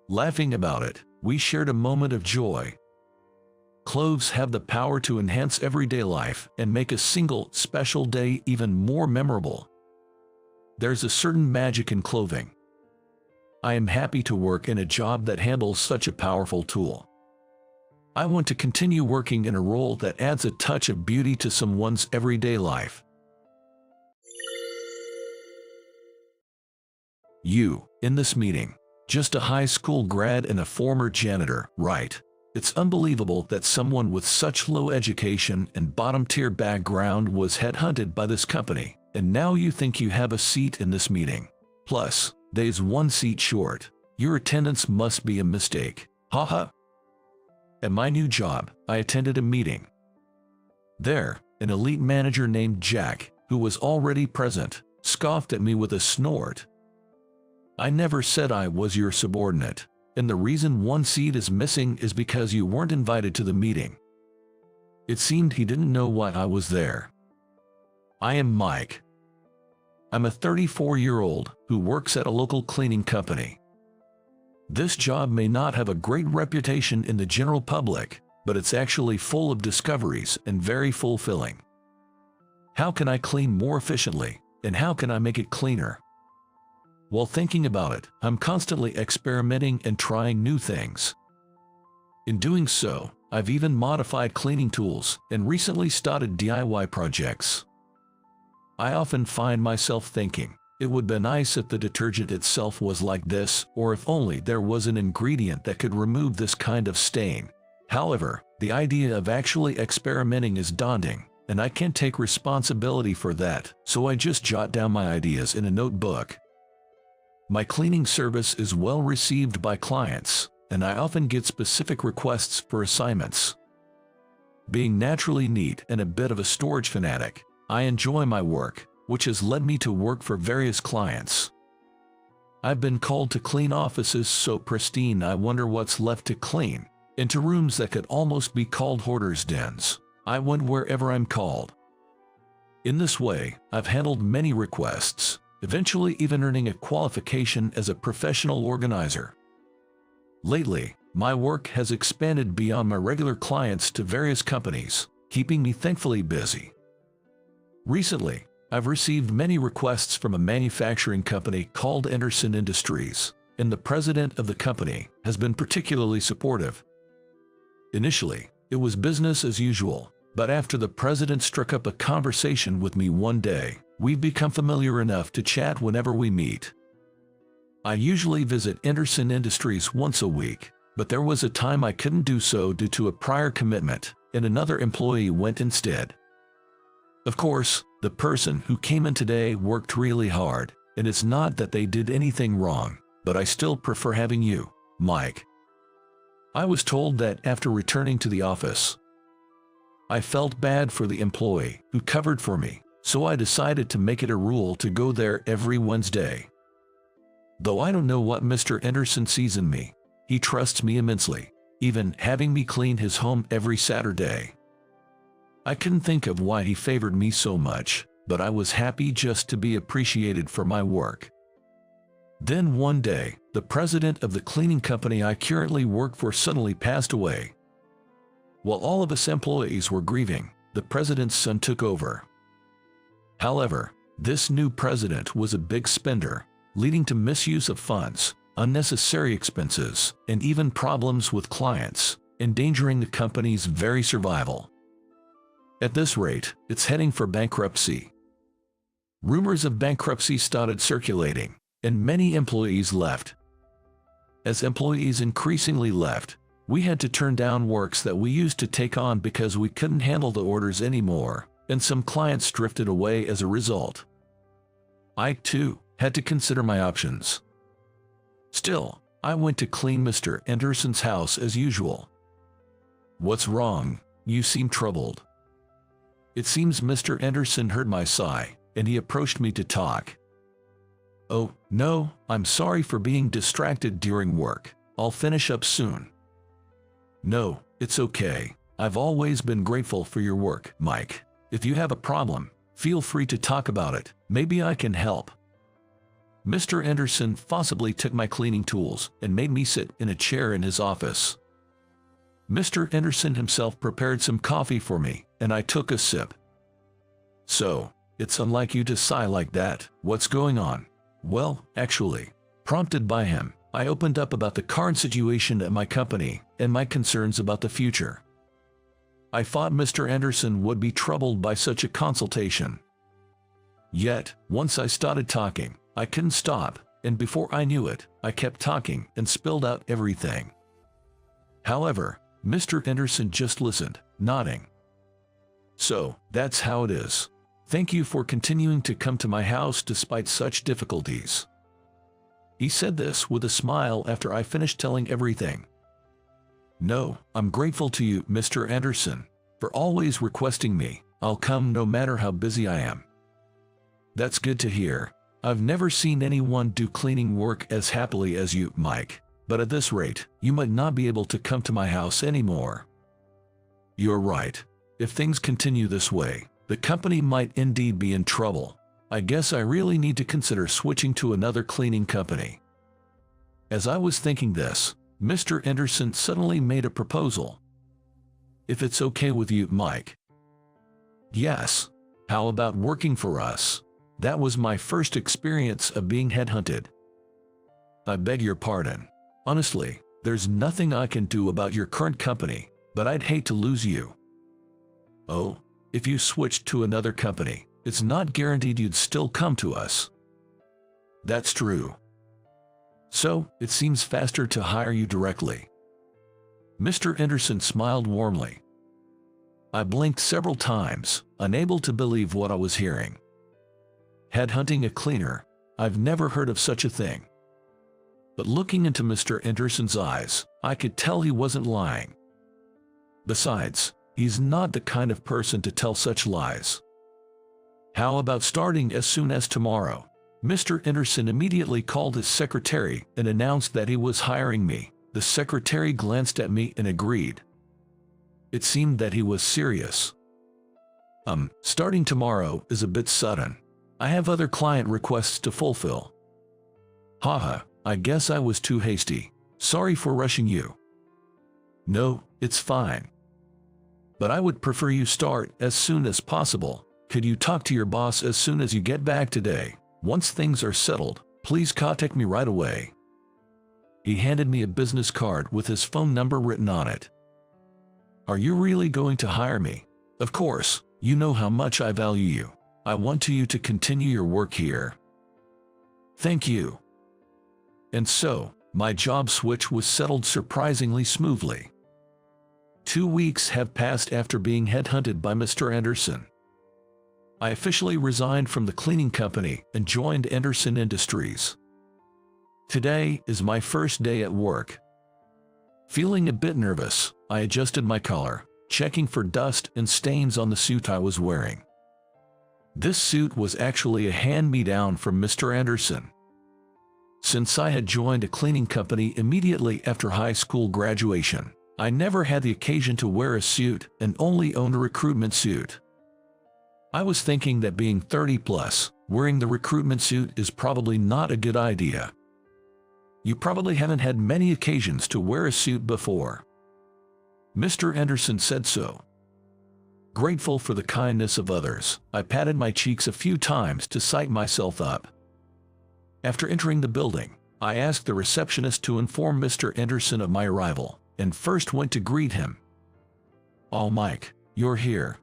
Laughing about it, we shared a moment of joy. Clothes have the power to enhance everyday life and make a single, special day even more memorable. There's a certain magic in clothing. I am happy to work in a job that handles such a powerful tool. I want to continue working in a role that adds a touch of beauty to someone's everyday life. You, in this meeting, just a high school grad and a former janitor, right? It's unbelievable that someone with such low education and bottom-tier background was headhunted by this company, and now you think you have a seat in this meeting. Plus, there's one seat short. Your attendance must be a mistake. Haha. At my new job, I attended a meeting. There, an elite manager named Jack, who was already present, scoffed at me with a snort. "I never said I was your subordinate, and the reason one seat is missing is because you weren't invited to the meeting." It seemed he didn't know why I was there. I am Mike. I'm a 34-year-old who works at a local cleaning company. This job may not have a great reputation in the general public, but it's actually full of discoveries and very fulfilling. How can I clean more efficiently, and how can I make it cleaner? While thinking about it, I'm constantly experimenting and trying new things. In doing so, I've even modified cleaning tools and recently started DIY projects. I often find myself thinking, it would be nice if the detergent itself was like this, or if only there was an ingredient that could remove this kind of stain. However, the idea of actually experimenting is daunting, and I can't take responsibility for that, so I just jot down my ideas in a notebook. My cleaning service is well received by clients, and I often get specific requests for assignments. Being naturally neat and a bit of a storage fanatic, I enjoy my work, which has led me to work for various clients. I've been called to clean offices so pristine I wonder what's left to clean, into rooms that could almost be called hoarders' dens. I went wherever I'm called. In this way, I've handled many requests, eventually even earning a qualification as a professional organizer. Lately, my work has expanded beyond my regular clients to various companies, keeping me thankfully busy. Recently, I've received many requests from a manufacturing company called Anderson Industries, and the president of the company has been particularly supportive. Initially, it was business as usual, but after the president struck up a conversation with me one day, we've become familiar enough to chat whenever we meet. I usually visit Anderson Industries once a week, but there was a time I couldn't do so due to a prior commitment, and another employee went instead. Of course, the person who came in today worked really hard, and it's not that they did anything wrong, but I still prefer having you, Mike. I was told that after returning to the office, I felt bad for the employee who covered for me, so I decided to make it a rule to go there every Wednesday. Though I don't know what Mr. Anderson sees in me, he trusts me immensely, even having me clean his home every Saturday. I couldn't think of why he favored me so much, but I was happy just to be appreciated for my work. Then one day, the president of the cleaning company I currently work for suddenly passed away. While all of us employees were grieving, the president's son took over. However, This new president was a big spender, leading to misuse of funds, unnecessary expenses, and even problems with clients, endangering the company's very survival. At this rate, it's heading for bankruptcy. Rumors of bankruptcy started circulating, and many employees left. As employees increasingly left, we had to turn down works that we used to take on because we couldn't handle the orders anymore, and some clients drifted away as a result. I, too, had to consider my options. Still, I went to clean Mr. Anderson's house as usual. "What's wrong? You seem troubled." It seems Mr. Anderson heard my sigh, and he approached me to talk. "Oh, no, I'm sorry for being distracted during work. I'll finish up soon." "No, it's okay. I've always been grateful for your work, Mike. If you have a problem, feel free to talk about it. Maybe I can help." Mr. Anderson forcibly took my cleaning tools and made me sit in a chair in his office. Mr. Anderson himself prepared some coffee for me, and I took a sip. "So, it's unlike you to sigh like that. What's going on?" "Well, actually," prompted by him, I opened up about the current situation at my company and my concerns about the future. I thought Mr. Anderson would be troubled by such a consultation. Yet, once I started talking, I couldn't stop, and before I knew it, I kept talking and spilled out everything. However, Mr. Anderson just listened, nodding. "So, that's how it is. Thank you for continuing to come to my house despite such difficulties." He said this with a smile after I finished telling everything. "No, I'm grateful to you, Mr. Anderson, for always requesting me. I'll come no matter how busy I am." "That's good to hear. I've never seen anyone do cleaning work as happily as you, Mike, but at this rate, you might not be able to come to my house anymore." "You're right. If things continue this way, the company might indeed be in trouble. I guess I really need to consider switching to another cleaning company." As I was thinking this, Mr. Anderson suddenly made a proposal. "If it's okay with you, Mike." "Yes. How about working for us? That was my first experience of being headhunted." "I beg your pardon. Honestly, there's nothing I can do about your current company, but I'd hate to lose you." "Oh, if you switched to another company, it's not guaranteed you'd still come to us." "That's true. So, it seems faster to hire you directly." Mr. Anderson smiled warmly. I blinked several times, unable to believe what I was hearing. Headhunting a cleaner? I've never heard of such a thing. But looking into Mr. Anderson's eyes, I could tell he wasn't lying. Besides, he's not the kind of person to tell such lies. "How about starting as soon as tomorrow?" Mr. Anderson immediately called his secretary and announced that he was hiring me. The secretary glanced at me and agreed. It seemed that he was serious. Starting tomorrow is a bit sudden. I have other client requests to fulfill." "Haha, I guess I was too hasty. Sorry for rushing you." "No, it's fine. But I would prefer you start as soon as possible. Could you talk to your boss as soon as you get back today? Once things are settled, please contact me right away." He handed me a business card with his phone number written on it. "Are you really going to hire me? Of course, you know how much I value you. I want you to continue your work here." "Thank you." And so, my job switch was settled surprisingly smoothly. 2 weeks have passed after being headhunted by Mr. Anderson. I officially resigned from the cleaning company and joined Anderson Industries. Today is my first day at work. Feeling a bit nervous, I adjusted my collar, checking for dust and stains on the suit I was wearing. This suit was actually a hand-me-down from Mr. Anderson. Since I had joined a cleaning company immediately after high school graduation, I never had the occasion to wear a suit and only owned a recruitment suit. I was thinking that being 30 plus, wearing the recruitment suit is probably not a good idea. You probably haven't had many occasions to wear a suit before. Mr. Anderson said so. Grateful for the kindness of others, I patted my cheeks a few times to psych myself up. After entering the building, I asked the receptionist to inform Mr. Anderson of my arrival, and first went to greet him. "Oh, Mike, you're here.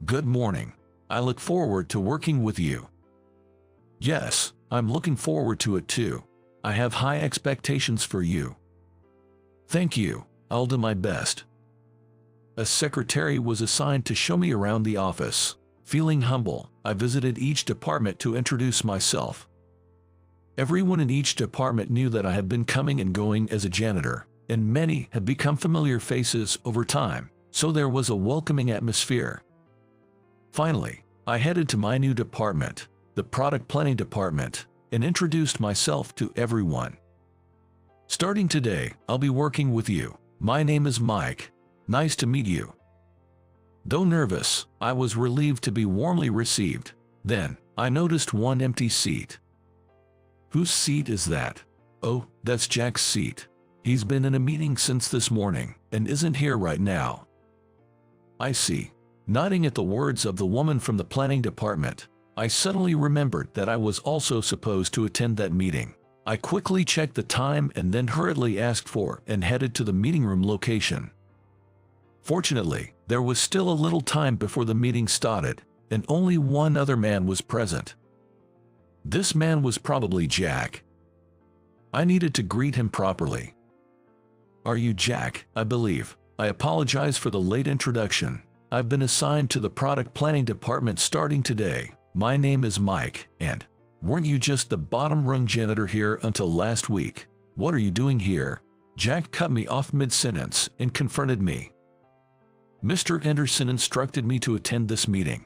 Good morning. I look forward to working with you." "Yes, I'm looking forward to it too. I have high expectations for you." "Thank you, I'll do my best." A secretary was assigned to show me around the office. Feeling humble, I visited each department to introduce myself. Everyone in each department knew that I had been coming and going as a janitor, and many had become familiar faces over time, so there was a welcoming atmosphere. Finally, I headed to my new department, the product planning department, and introduced myself to everyone. "Starting today, I'll be working with you. My name is Mike. Nice to meet you." Though nervous, I was relieved to be warmly received. Then, I noticed one empty seat. "Whose seat is that?" "Oh, that's Jack's seat. He's been in a meeting since this morning, and isn't here right now." "I see." Nodding at the words of the woman from the planning department, I suddenly remembered that I was also supposed to attend that meeting. I quickly checked the time and then hurriedly asked for and headed to the meeting room location. Fortunately, there was still a little time before the meeting started, and only one other man was present. This man was probably Jack. I needed to greet him properly. "Are you Jack, I believe? I apologize for the late introduction. I've been assigned to the product planning department starting today. My name is Mike, and weren't you just the bottom-rung janitor here until last week? What are you doing here?" Jack cut me off mid-sentence and confronted me. "Mr. Anderson instructed me to attend this meeting."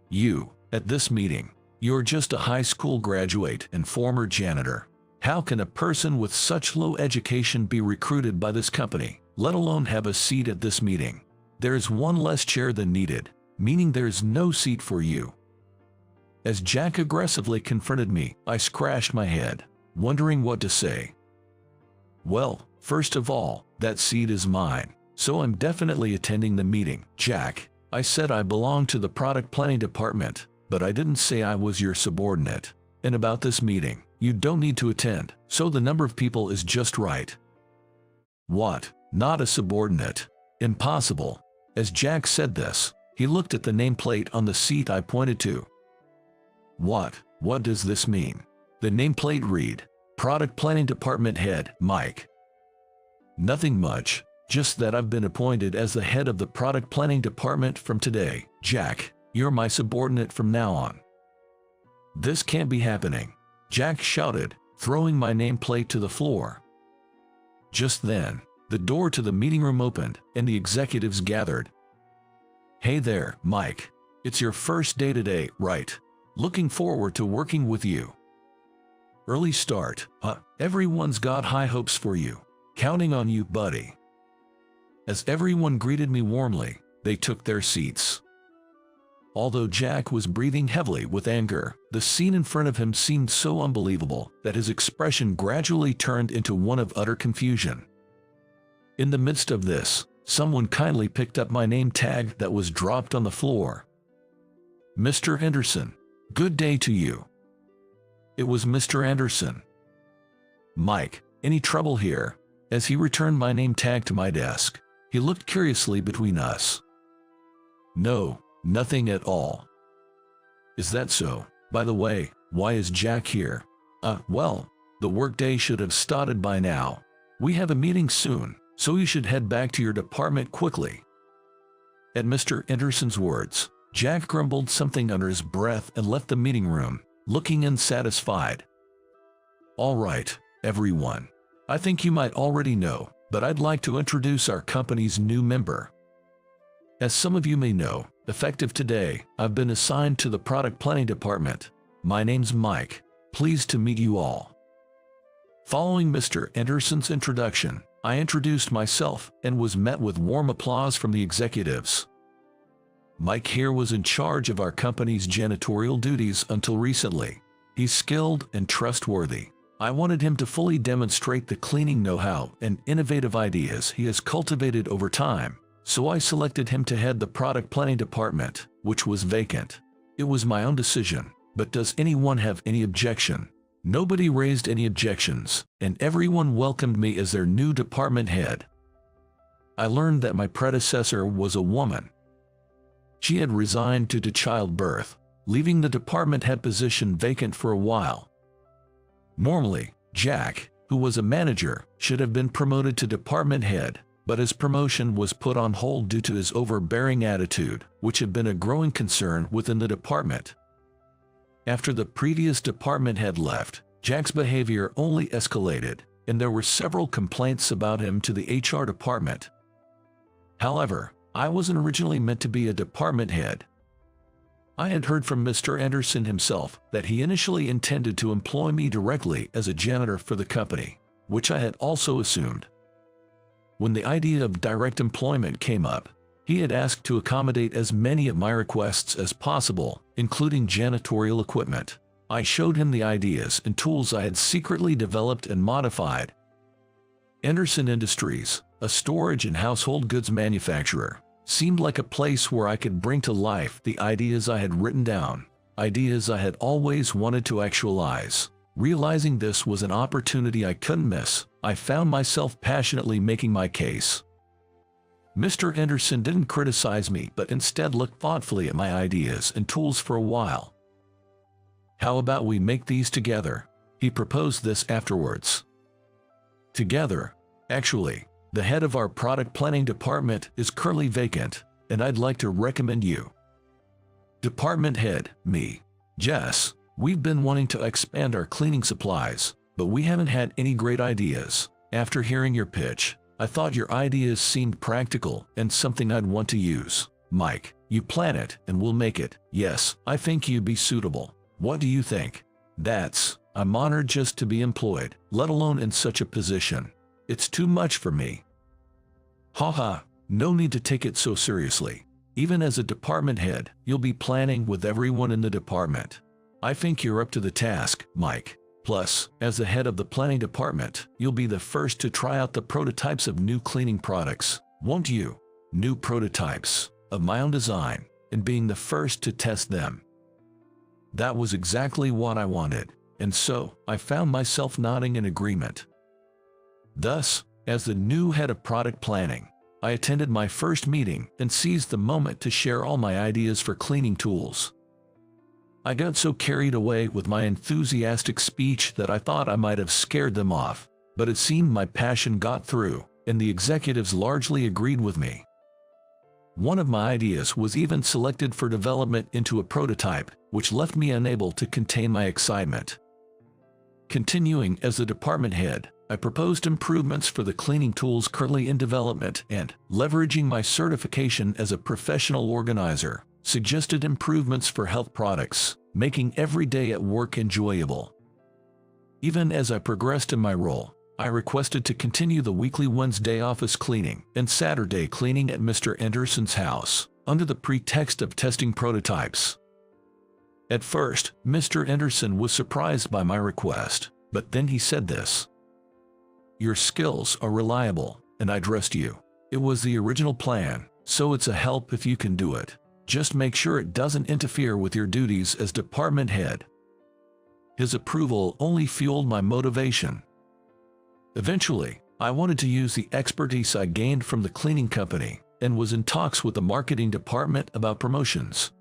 "You, at this meeting? You're just a high school graduate and former janitor. How can a person with such low education be recruited by this company, let alone have a seat at this meeting? There's one less chair than needed, meaning there's no seat for you." As Jack aggressively confronted me, I scratched my head, wondering what to say. "Well, first of all, that seat is mine, so I'm definitely attending the meeting, Jack. I said I belong to the product planning department, but I didn't say I was your subordinate. And about this meeting, you don't need to attend, so the number of people is just right." "What? Not a subordinate? Impossible." As Jack said this, he looked at the nameplate on the seat I pointed to. What does this mean?" The nameplate read, "Product Planning Department Head, Mike." "Nothing much, just that I've been appointed as the head of the product planning department from today. Jack, you're my subordinate from now on." "This can't be happening," Jack shouted, throwing my nameplate to the floor. Just then, the door to the meeting room opened, and the executives gathered. "Hey there, Mike. It's your first day today, right? Looking forward to working with you." "Early start, huh? Everyone's got high hopes for you. Counting on you, buddy." As everyone greeted me warmly, they took their seats. Although Jack was breathing heavily with anger, the scene in front of him seemed so unbelievable that his expression gradually turned into one of utter confusion. In the midst of this, someone kindly picked up my name tag that was dropped on the floor. "Mr. Anderson, good day to you." It was Mr. Anderson. "Mike, any trouble here?" As he returned my name tag to my desk, he looked curiously between us. "No, nothing at all." "Is that so? By the way, why is Jack here?" Well, the workday should have started by now. We have a meeting soon, so you should head back to your department quickly." At Mr. Anderson's words, Jack grumbled something under his breath and left the meeting room, looking unsatisfied. "All right, everyone. I think you might already know, but I'd like to introduce our company's new member. As some of you may know, effective today, I've been assigned to the product planning department. My name's Mike. Pleased to meet you all." Following Mr. Anderson's introduction, I introduced myself and was met with warm applause from the executives. Mike here was in charge of our company's janitorial duties until recently. He's skilled and trustworthy. I wanted him to fully demonstrate the cleaning know-how and innovative ideas he has cultivated over time, so I selected him to head the product planning department, which was vacant. It was my own decision, but does anyone have any objection? Nobody raised any objections, and everyone welcomed me as their new department head. I learned that my predecessor was a woman. She had resigned due to childbirth, leaving the department head position vacant for a while. Normally, Jack, who was a manager, should have been promoted to department head, but his promotion was put on hold due to his overbearing attitude, which had been a growing concern within the department. After the previous department head left, Jack's behavior only escalated, and there were several complaints about him to the HR department. However, I wasn't originally meant to be a department head. I had heard from Mr. Anderson himself that he initially intended to employ me directly as a janitor for the company, which I had also assumed. When the idea of direct employment came up, he had asked to accommodate as many of my requests as possible, including janitorial equipment. I showed him the ideas and tools I had secretly developed and modified. Anderson Industries, a storage and household goods manufacturer, seemed like a place where I could bring to life the ideas I had written down, ideas I had always wanted to actualize. Realizing this was an opportunity I couldn't miss, I found myself passionately making my case. Mr. Anderson didn't criticize me but instead looked thoughtfully at my ideas and tools for a while. "How about we make these together?" He proposed this afterwards. Together? Actually, the head of our product planning department is currently vacant, and I'd like to recommend you. Department head, me. Jess, we've been wanting to expand our cleaning supplies, but we haven't had any great ideas. After hearing your pitch, I thought your ideas seemed practical and something I'd want to use. Mike, you plan it and we'll make it. Yes, I think you'd be suitable. What do you think? I'm honored just to be employed, let alone in such a position. It's too much for me. Haha, no need to take it so seriously. Even as a department head, you'll be planning with everyone in the department. I think you're up to the task, Mike. Plus, as the head of the planning department, you'll be the first to try out the prototypes of new cleaning products, won't you? New prototypes, of my own design, and being the first to test them. That was exactly what I wanted, and so I found myself nodding in agreement. Thus, as the new head of product planning, I attended my first meeting and seized the moment to share all my ideas for cleaning tools. I got so carried away with my enthusiastic speech that I thought I might have scared them off, but it seemed my passion got through, and the executives largely agreed with me. One of my ideas was even selected for development into a prototype, which left me unable to contain my excitement. Continuing as the department head, I proposed improvements for the cleaning tools currently in development and, leveraging my certification as a professional organizer, suggested improvements for health products, making every day at work enjoyable. Even as I progressed in my role, I requested to continue the weekly Wednesday office cleaning and Saturday cleaning at Mr. Anderson's house, under the pretext of testing prototypes. At first, Mr. Anderson was surprised by my request, but then he said this: "Your skills are reliable, and I trust you. It was the original plan, so it's a help if you can do it. Just make sure it doesn't interfere with your duties as department head." His approval only fueled my motivation. Eventually, I wanted to use the expertise I gained from the cleaning company and was in talks with the marketing department about promotions.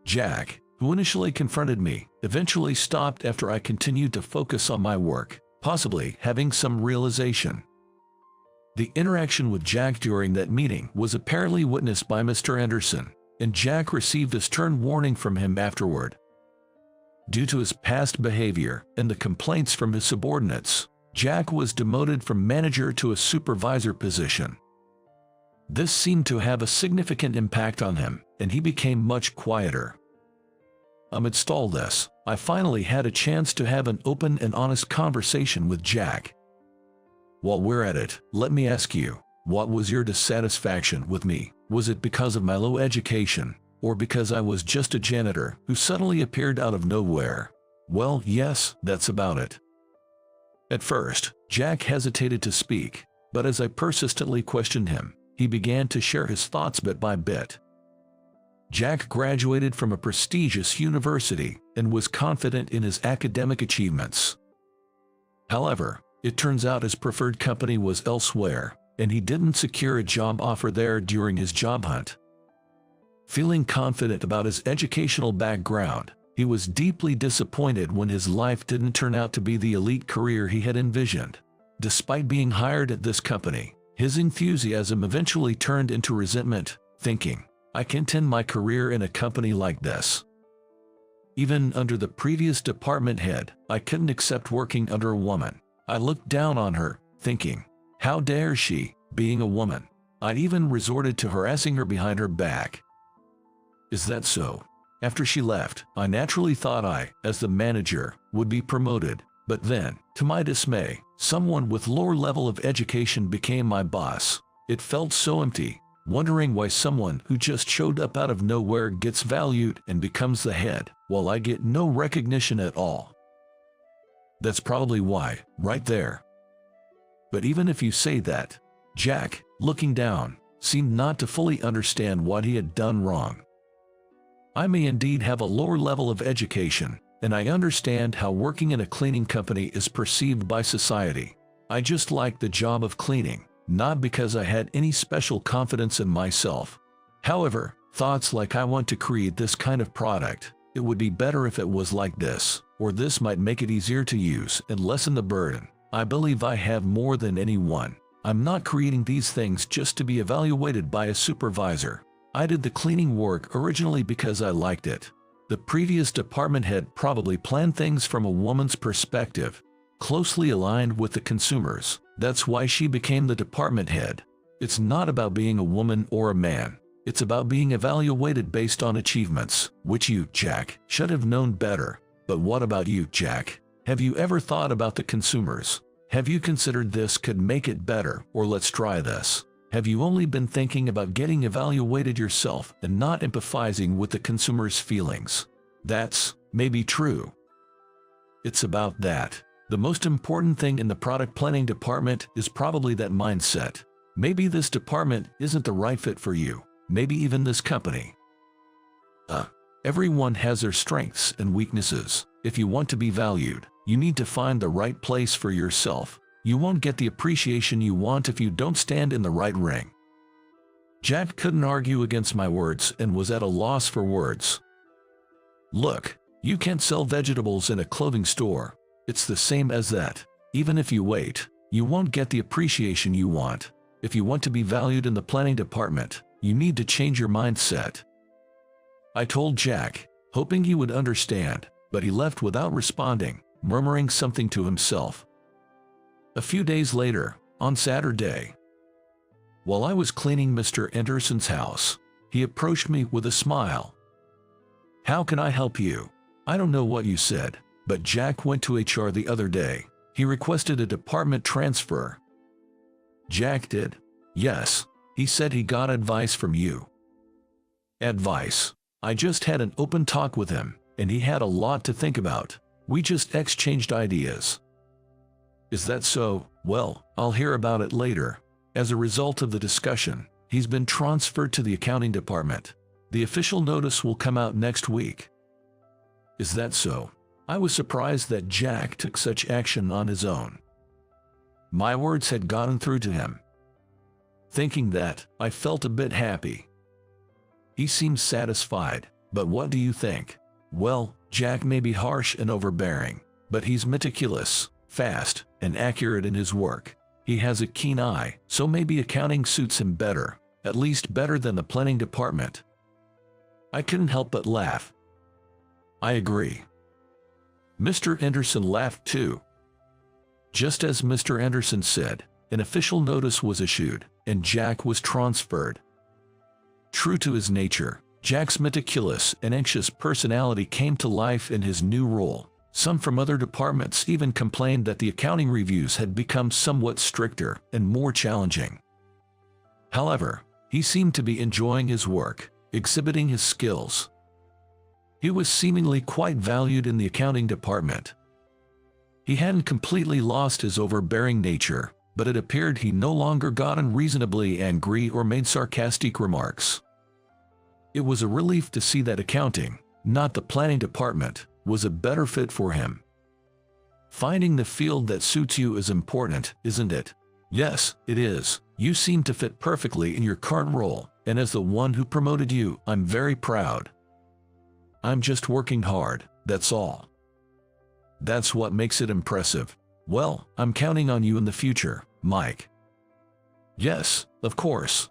Jack, who initially confronted me, eventually stopped after I continued to focus on my work, possibly having some realization. The interaction with Jack during that meeting was apparently witnessed by Mr. Anderson, and Jack received a stern warning from him afterward. Due to his past behavior and the complaints from his subordinates, Jack was demoted from manager to a supervisor position. This seemed to have a significant impact on him, and he became much quieter. Amidst all this, I finally had a chance to have an open and honest conversation with Jack. While we're at it, let me ask you, what was your dissatisfaction with me? Was it because of my low education, or because I was just a janitor who suddenly appeared out of nowhere? Well, yes, that's about it. At first, Jack hesitated to speak, but as I persistently questioned him, he began to share his thoughts bit by bit. Jack graduated from a prestigious university and was confident in his academic achievements. However, it turns out his preferred company was elsewhere, and he didn't secure a job offer there during his job hunt. Feeling confident about his educational background, he was deeply disappointed when his life didn't turn out to be the elite career he had envisioned. Despite being hired at this company, his enthusiasm eventually turned into resentment, thinking, "I can't end my career in a company like this." Even under the previous department head, I couldn't accept working under a woman. I looked down on her, thinking, "How dare she, being a woman?" I'd even resorted to harassing her behind her back. Is that so? After she left, I naturally thought I, as the manager, would be promoted, but then, to my dismay, someone with lower level of education became my boss. It felt so empty, wondering why someone who just showed up out of nowhere gets valued and becomes the head, while I get no recognition at all. That's probably why, right there. But even if you say that, Jack, looking down, seemed not to fully understand what he had done wrong. I may indeed have a lower level of education, and I understand how working in a cleaning company is perceived by society. I just like the job of cleaning, not because I had any special confidence in myself. However, thoughts like I want to create this kind of product, it would be better if it was like this, or this might make it easier to use and lessen the burden. I believe I have more than anyone. I'm not creating these things just to be evaluated by a supervisor. I did the cleaning work originally because I liked it. The previous department head probably planned things from a woman's perspective, closely aligned with the consumers. That's why she became the department head. It's not about being a woman or a man. It's about being evaluated based on achievements, which you, Jack, should have known better. But what about you, Jack? Have you ever thought about the consumers? Have you considered this could make it better, or let's try this? Have you only been thinking about getting evaluated yourself and not empathizing with the consumer's feelings? That's maybe true. It's about that. The most important thing in the product planning department is probably that mindset. Maybe this department isn't the right fit for you. Maybe even this company. Everyone has their strengths and weaknesses. If you want to be valued, you need to find the right place for yourself. You won't get the appreciation you want if you don't stand in the right ring. Jack couldn't argue against my words and was at a loss for words. Look, you can't sell vegetables in a clothing store. It's the same as that. Even if you wait, you won't get the appreciation you want. If you want to be valued in the planning department, you need to change your mindset. I told Jack, hoping he would understand, but he left without responding, murmuring something to himself. A few days later, on Saturday, while I was cleaning Mr. Anderson's house, he approached me with a smile. "How can I help you?" I don't know what you said, but Jack went to HR the other day. He requested a department transfer. Jack did. Yes, he said he got advice from you. Advice? I just had an open talk with him, and he had a lot to think about. We just exchanged ideas. Is that so? Well, I'll hear about it later. As a result of the discussion, he's been transferred to the accounting department. The official notice will come out next week. Is that so? I was surprised that Jack took such action on his own. My words had gotten through to him. Thinking that, I felt a bit happy. He seemed satisfied, but what do you think? Well, Jack may be harsh and overbearing, but he's meticulous, fast, and accurate in his work. He has a keen eye, so maybe accounting suits him better, at least better than the planning department. I couldn't help but laugh. I agree. Mr. Anderson laughed too. Just as Mr. Anderson said, an official notice was issued, and Jack was transferred. True to his nature, Jack's meticulous and anxious personality came to life in his new role. Some from other departments even complained that the accounting reviews had become somewhat stricter and more challenging. However, he seemed to be enjoying his work, exhibiting his skills. He was seemingly quite valued in the accounting department. He hadn't completely lost his overbearing nature, but it appeared he no longer got unreasonably angry or made sarcastic remarks. It was a relief to see that accounting, not the planning department, was a better fit for him. Finding the field that suits you is important, isn't it? Yes, it is. You seem to fit perfectly in your current role, and as the one who promoted you, I'm very proud. I'm just working hard, that's all. That's what makes it impressive. Well, I'm counting on you in the future, Mike. Yes, of course.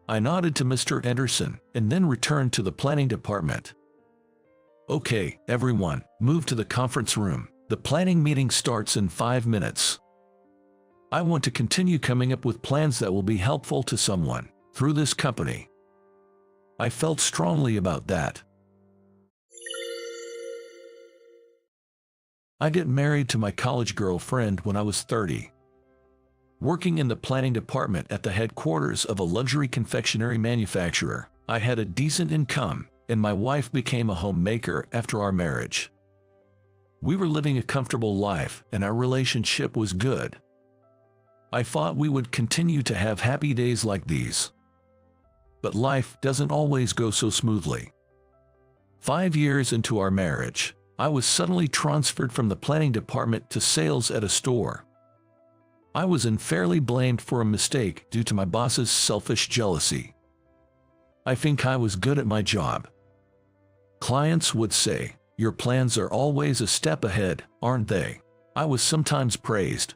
I nodded to Mr. Anderson and then returned to the planning department. Okay, everyone, move to the conference room. The planning meeting starts in 5 minutes. I want to continue coming up with plans that will be helpful to someone through this company. I felt strongly about that. I got married to my college girlfriend when I was 30. Working in the planning department at the headquarters of a luxury confectionery manufacturer, I had a decent income, and my wife became a homemaker after our marriage. We were living a comfortable life, and our relationship was good. I thought we would continue to have happy days like these. But life doesn't always go so smoothly. 5 years into our marriage, I was suddenly transferred from the planning department to sales at a store. I was unfairly blamed for a mistake due to my boss's selfish jealousy. I think I was good at my job. Clients would say, "Your plans are always a step ahead, aren't they?" I was sometimes praised.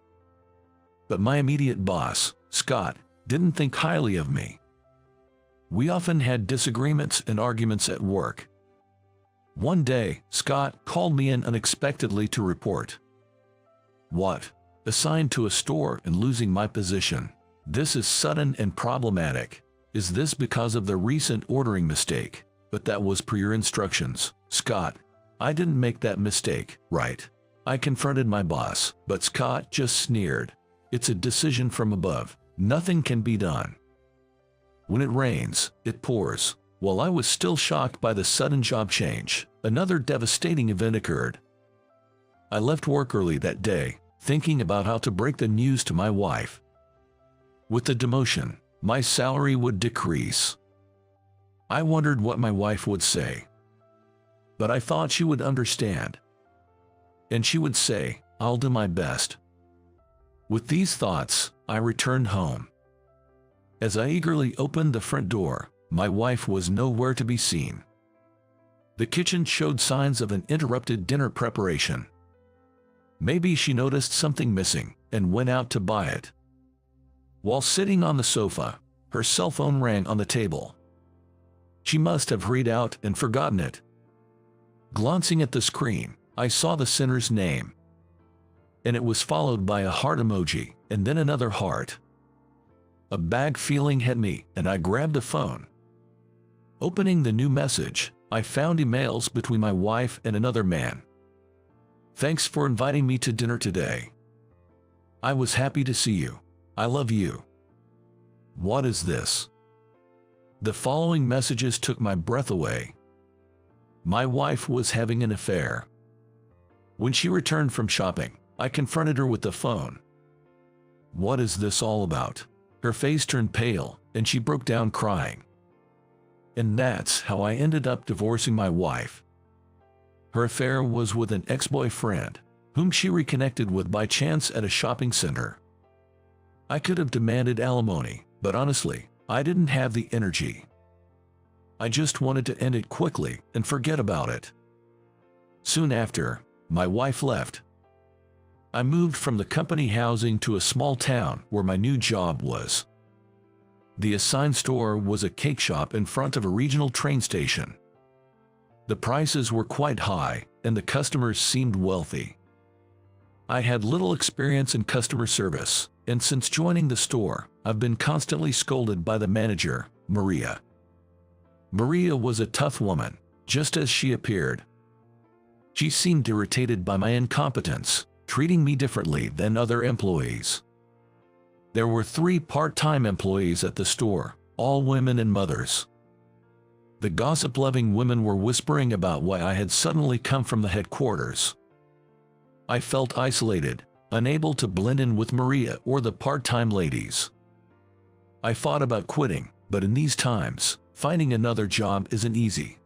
But my immediate boss, Scott, didn't think highly of me. We often had disagreements and arguments at work. One day, Scott called me in unexpectedly to report. "What? Assigned to a store and losing my position. This is sudden and problematic. Is this because of the recent ordering mistake? But that was per your instructions, Scott. I didn't make that mistake, right?" I confronted my boss, but Scott just sneered. "It's a decision from above. Nothing can be done. When it rains, it pours." While I was still shocked by the sudden job change, another devastating event occurred. I left work early that day, thinking about how to break the news to my wife. With the demotion, my salary would decrease. I wondered what my wife would say. But I thought she would understand. And she would say, "I'll do my best." With these thoughts, I returned home. As I eagerly opened the front door, my wife was nowhere to be seen. The kitchen showed signs of an interrupted dinner preparation. Maybe she noticed something missing and went out to buy it. While sitting on the sofa, her cell phone rang on the table. She must have hurried out and forgotten it. Glancing at the screen, I saw the sender's name. And it was followed by a heart emoji and then another heart. A bad feeling hit me and I grabbed the phone. Opening the new message, I found emails between my wife and another man. "Thanks for inviting me to dinner today. I was happy to see you. I love you." What is this? The following messages took my breath away. My wife was having an affair. When she returned from shopping, I confronted her with the phone. What is this all about? Her face turned pale, and she broke down crying. And that's how I ended up divorcing my wife. Her affair was with an ex-boyfriend, whom she reconnected with by chance at a shopping center. I could have demanded alimony, but honestly, I didn't have the energy. I just wanted to end it quickly and forget about it. Soon after, my wife left. I moved from the company housing to a small town where my new job was. The assigned store was a cake shop in front of a regional train station. The prices were quite high, and the customers seemed wealthy. I had little experience in customer service, and since joining the store, I've been constantly scolded by the manager, Maria. Maria was a tough woman, just as she appeared. She seemed irritated by my incompetence, treating me differently than other employees. There were 3 part-time employees at the store, all women and mothers. The gossip-loving women were whispering about why I had suddenly come from the headquarters. I felt isolated, unable to blend in with Maria or the part-time ladies. I thought about quitting, but in these times, finding another job isn't easy.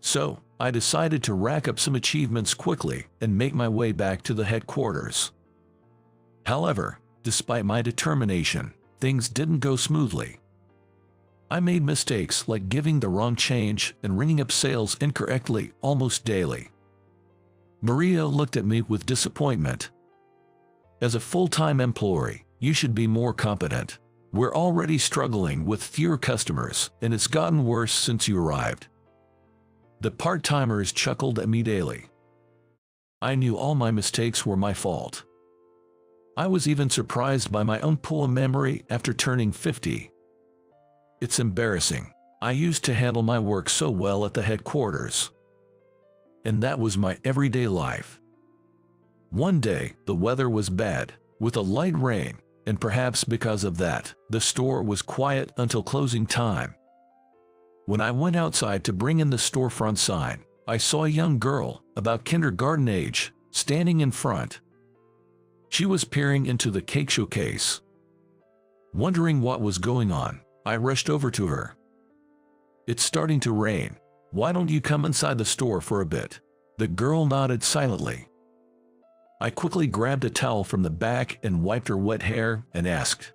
So, I decided to rack up some achievements quickly and make my way back to the headquarters. However, despite my determination, things didn't go smoothly. I made mistakes like giving the wrong change and ringing up sales incorrectly almost daily. Maria looked at me with disappointment. As a full-time employee, you should be more competent. We're already struggling with fewer customers, and it's gotten worse since you arrived. The part-timers chuckled at me daily. I knew all my mistakes were my fault. I was even surprised by my own poor memory after turning 50. It's embarrassing. I used to handle my work so well at the headquarters. And that was my everyday life. One day, the weather was bad, with a light rain, and perhaps because of that, the store was quiet until closing time. When I went outside to bring in the storefront sign, I saw a young girl, about kindergarten age, standing in front. She was peering into the cake showcase. Wondering what was going on, I rushed over to her. "It's starting to rain. Why don't you come inside the store for a bit?" The girl nodded silently. I quickly grabbed a towel from the back and wiped her wet hair and asked,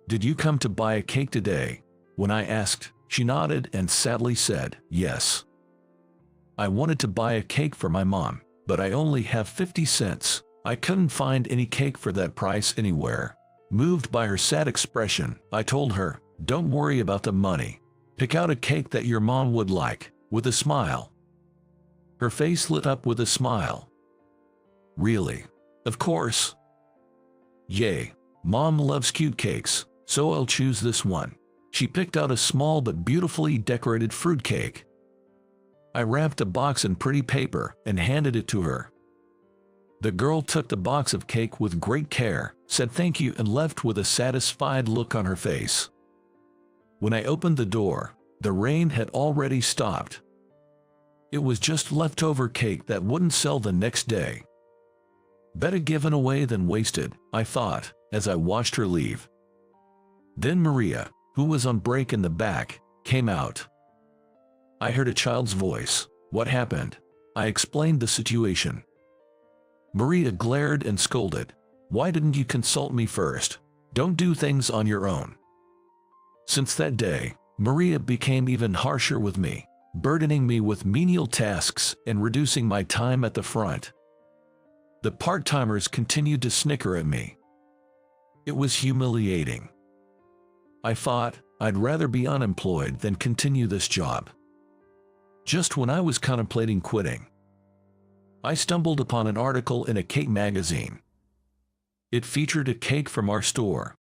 "Did you come to buy a cake today?" When I asked, she nodded and sadly said, "Yes. I wanted to buy a cake for my mom, but I only have 50 cents. I couldn't find any cake for that price anywhere." Moved by her sad expression, I told her, "Don't worry about the money. Pick out a cake that your mom would like," with a smile. Her face lit up with a smile. "Really? Of course. Yay, Mom loves cute cakes, so I'll choose this one." She picked out a small but beautifully decorated fruit cake. I wrapped a box in pretty paper and handed it to her. The girl took the box of cake with great care, said thank you and left with a satisfied look on her face. When I opened the door, the rain had already stopped. It was just leftover cake that wouldn't sell the next day. Better given away than wasted, I thought, as I watched her leave. Then Maria, who was on break in the back, came out. I heard a child's voice. "What happened?" I explained the situation. Maria glared and scolded. "Why didn't you consult me first? Don't do things on your own." Since that day, Maria became even harsher with me, burdening me with menial tasks and reducing my time at the front. The part-timers continued to snicker at me. It was humiliating. I thought I'd rather be unemployed than continue this job. Just when I was contemplating quitting, I stumbled upon an article in a cake magazine. It featured a cake from our store.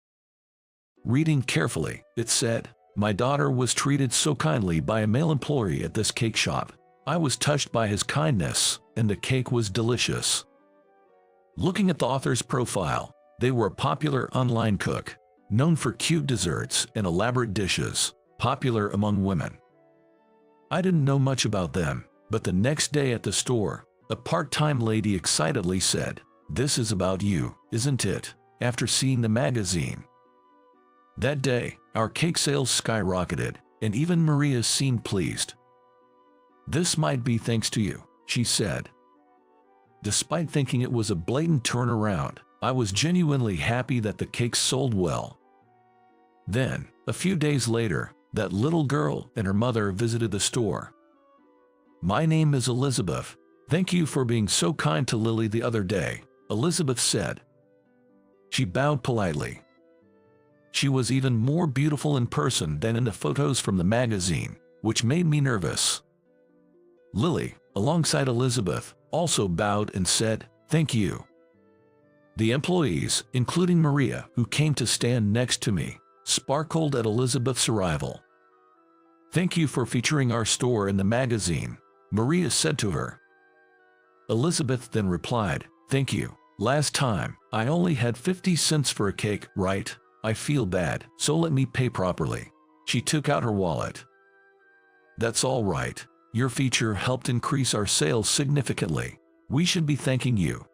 Reading carefully, it said, "My daughter was treated so kindly by a male employee at this cake shop. I was touched by his kindness, and the cake was delicious." Looking at the author's profile, they were a popular online cook, known for cute desserts and elaborate dishes, popular among women. I didn't know much about them, but the next day at the store, a part-time lady excitedly said, "This is about you, isn't it?" after seeing the magazine. That day, our cake sales skyrocketed, and even Maria seemed pleased. "This might be thanks to you," she said. Despite thinking it was a blatant turnaround, I was genuinely happy that the cakes sold well. Then, a few days later, that little girl and her mother visited the store. "My name is Elizabeth. Thank you for being so kind to Lily the other day," Elizabeth said. She bowed politely. She was even more beautiful in person than in the photos from the magazine, which made me nervous. Lily, alongside Elizabeth, also bowed and said, "Thank you." The employees, including Maria, who came to stand next to me, sparkled at Elizabeth's arrival. "Thank you for featuring our store in the magazine," Maria said to her. Elizabeth then replied, "Thank you. Last time, I only had 50 cents for a cake, right? I feel bad, so let me pay properly." She took out her wallet. "That's all right. Your feature helped increase our sales significantly. We should be thanking you."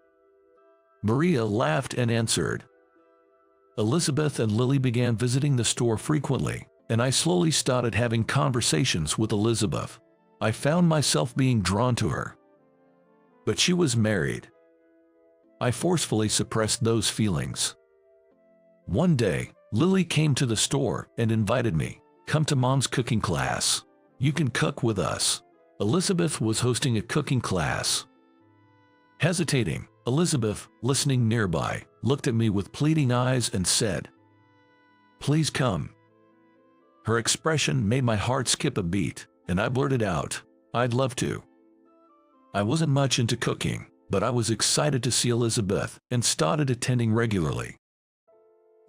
Maria laughed and answered. Elizabeth and Lily began visiting the store frequently, and I slowly started having conversations with Elizabeth. I found myself being drawn to her. But she was married. I forcefully suppressed those feelings. One day, Lily came to the store and invited me. Come to Mom's cooking class. You can cook with us. Elizabeth was hosting a cooking class. Hesitating, Elizabeth, listening nearby, looked at me with pleading eyes and said, "Please come." Her expression made my heart skip a beat, and I blurted out, "I'd love to." I wasn't much into cooking, but I was excited to see Elizabeth and started attending regularly.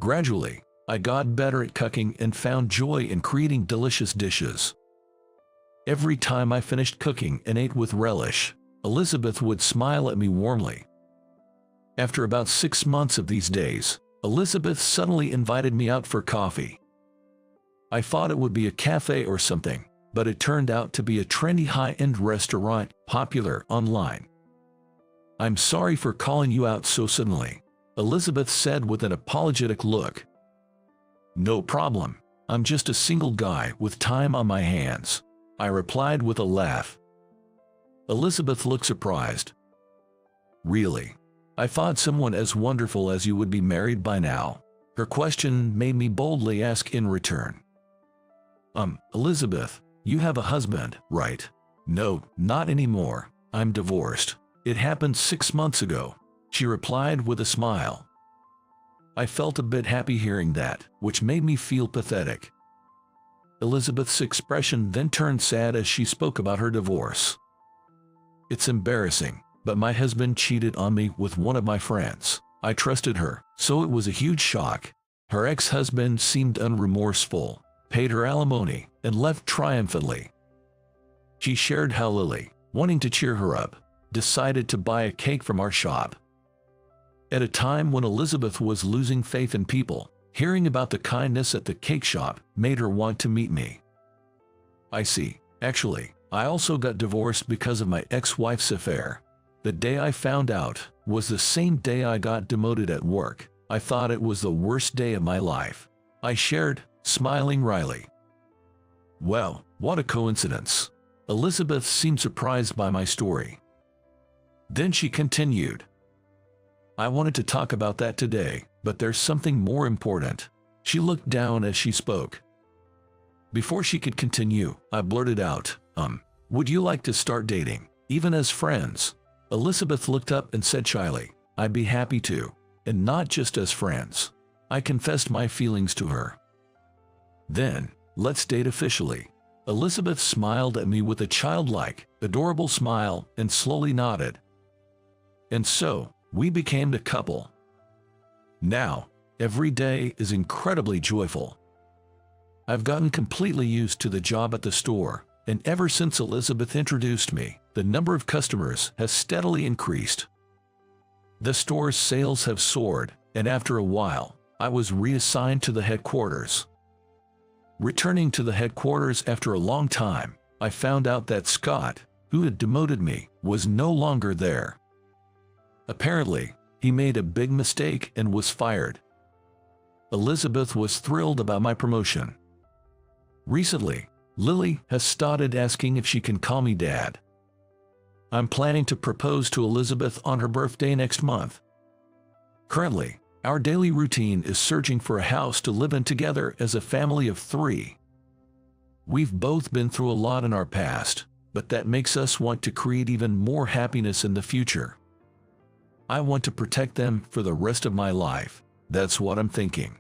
Gradually, I got better at cooking and found joy in creating delicious dishes. Every time I finished cooking and ate with relish, Elizabeth would smile at me warmly. After about 6 months of these days, Elizabeth suddenly invited me out for coffee. I thought it would be a cafe or something, but it turned out to be a trendy high-end restaurant popular online. "I'm sorry for calling you out so suddenly," Elizabeth said with an apologetic look. "No problem. I'm just a single guy with time on my hands," I replied with a laugh. Elizabeth looked surprised. "Really? I thought someone as wonderful as you would be married by now." Her question made me boldly ask in return. Elizabeth, you have a husband, right?" "No, not anymore. I'm divorced. It happened 6 months ago," she replied with a smile. I felt a bit happy hearing that, which made me feel pathetic. Elizabeth's expression then turned sad as she spoke about her divorce. "It's embarrassing, but my husband cheated on me with one of my friends. I trusted her, so it was a huge shock. Her ex-husband seemed unremorseful, paid her alimony, and left triumphantly." She shared how Lily, wanting to cheer her up, decided to buy a cake from our shop. At a time when Elizabeth was losing faith in people, hearing about the kindness at the cake shop made her want to meet me. "I see. Actually, I also got divorced because of my ex-wife's affair. The day I found out was the same day I got demoted at work. I thought it was the worst day of my life," I shared, smiling wryly. "Well, what a coincidence." Elizabeth seemed surprised by my story. Then she continued, "I wanted to talk about that today, but there's something more important." She looked down as she spoke. Before she could continue, I blurted out, "Would you like to start dating, even as friends?" Elizabeth looked up and said shyly, "I'd be happy to, and not just as friends." I confessed my feelings to her. "Then, let's date officially." Elizabeth smiled at me with a childlike, adorable smile and slowly nodded. And so, we became a couple. Now, every day is incredibly joyful. I've gotten completely used to the job at the store, and ever since Elizabeth introduced me, the number of customers has steadily increased. The store's sales have soared, and after a while, I was reassigned to the headquarters. Returning to the headquarters after a long time, I found out that Scott, who had demoted me, was no longer there. Apparently, he made a big mistake and was fired. Elizabeth was thrilled about my promotion. Recently, Lily has started asking if she can call me Dad. I'm planning to propose to Elizabeth on her birthday next month. Currently, our daily routine is searching for a house to live in together as a family of 3. We've both been through a lot in our past, but that makes us want to create even more happiness in the future. I want to protect them for the rest of my life. That's what I'm thinking.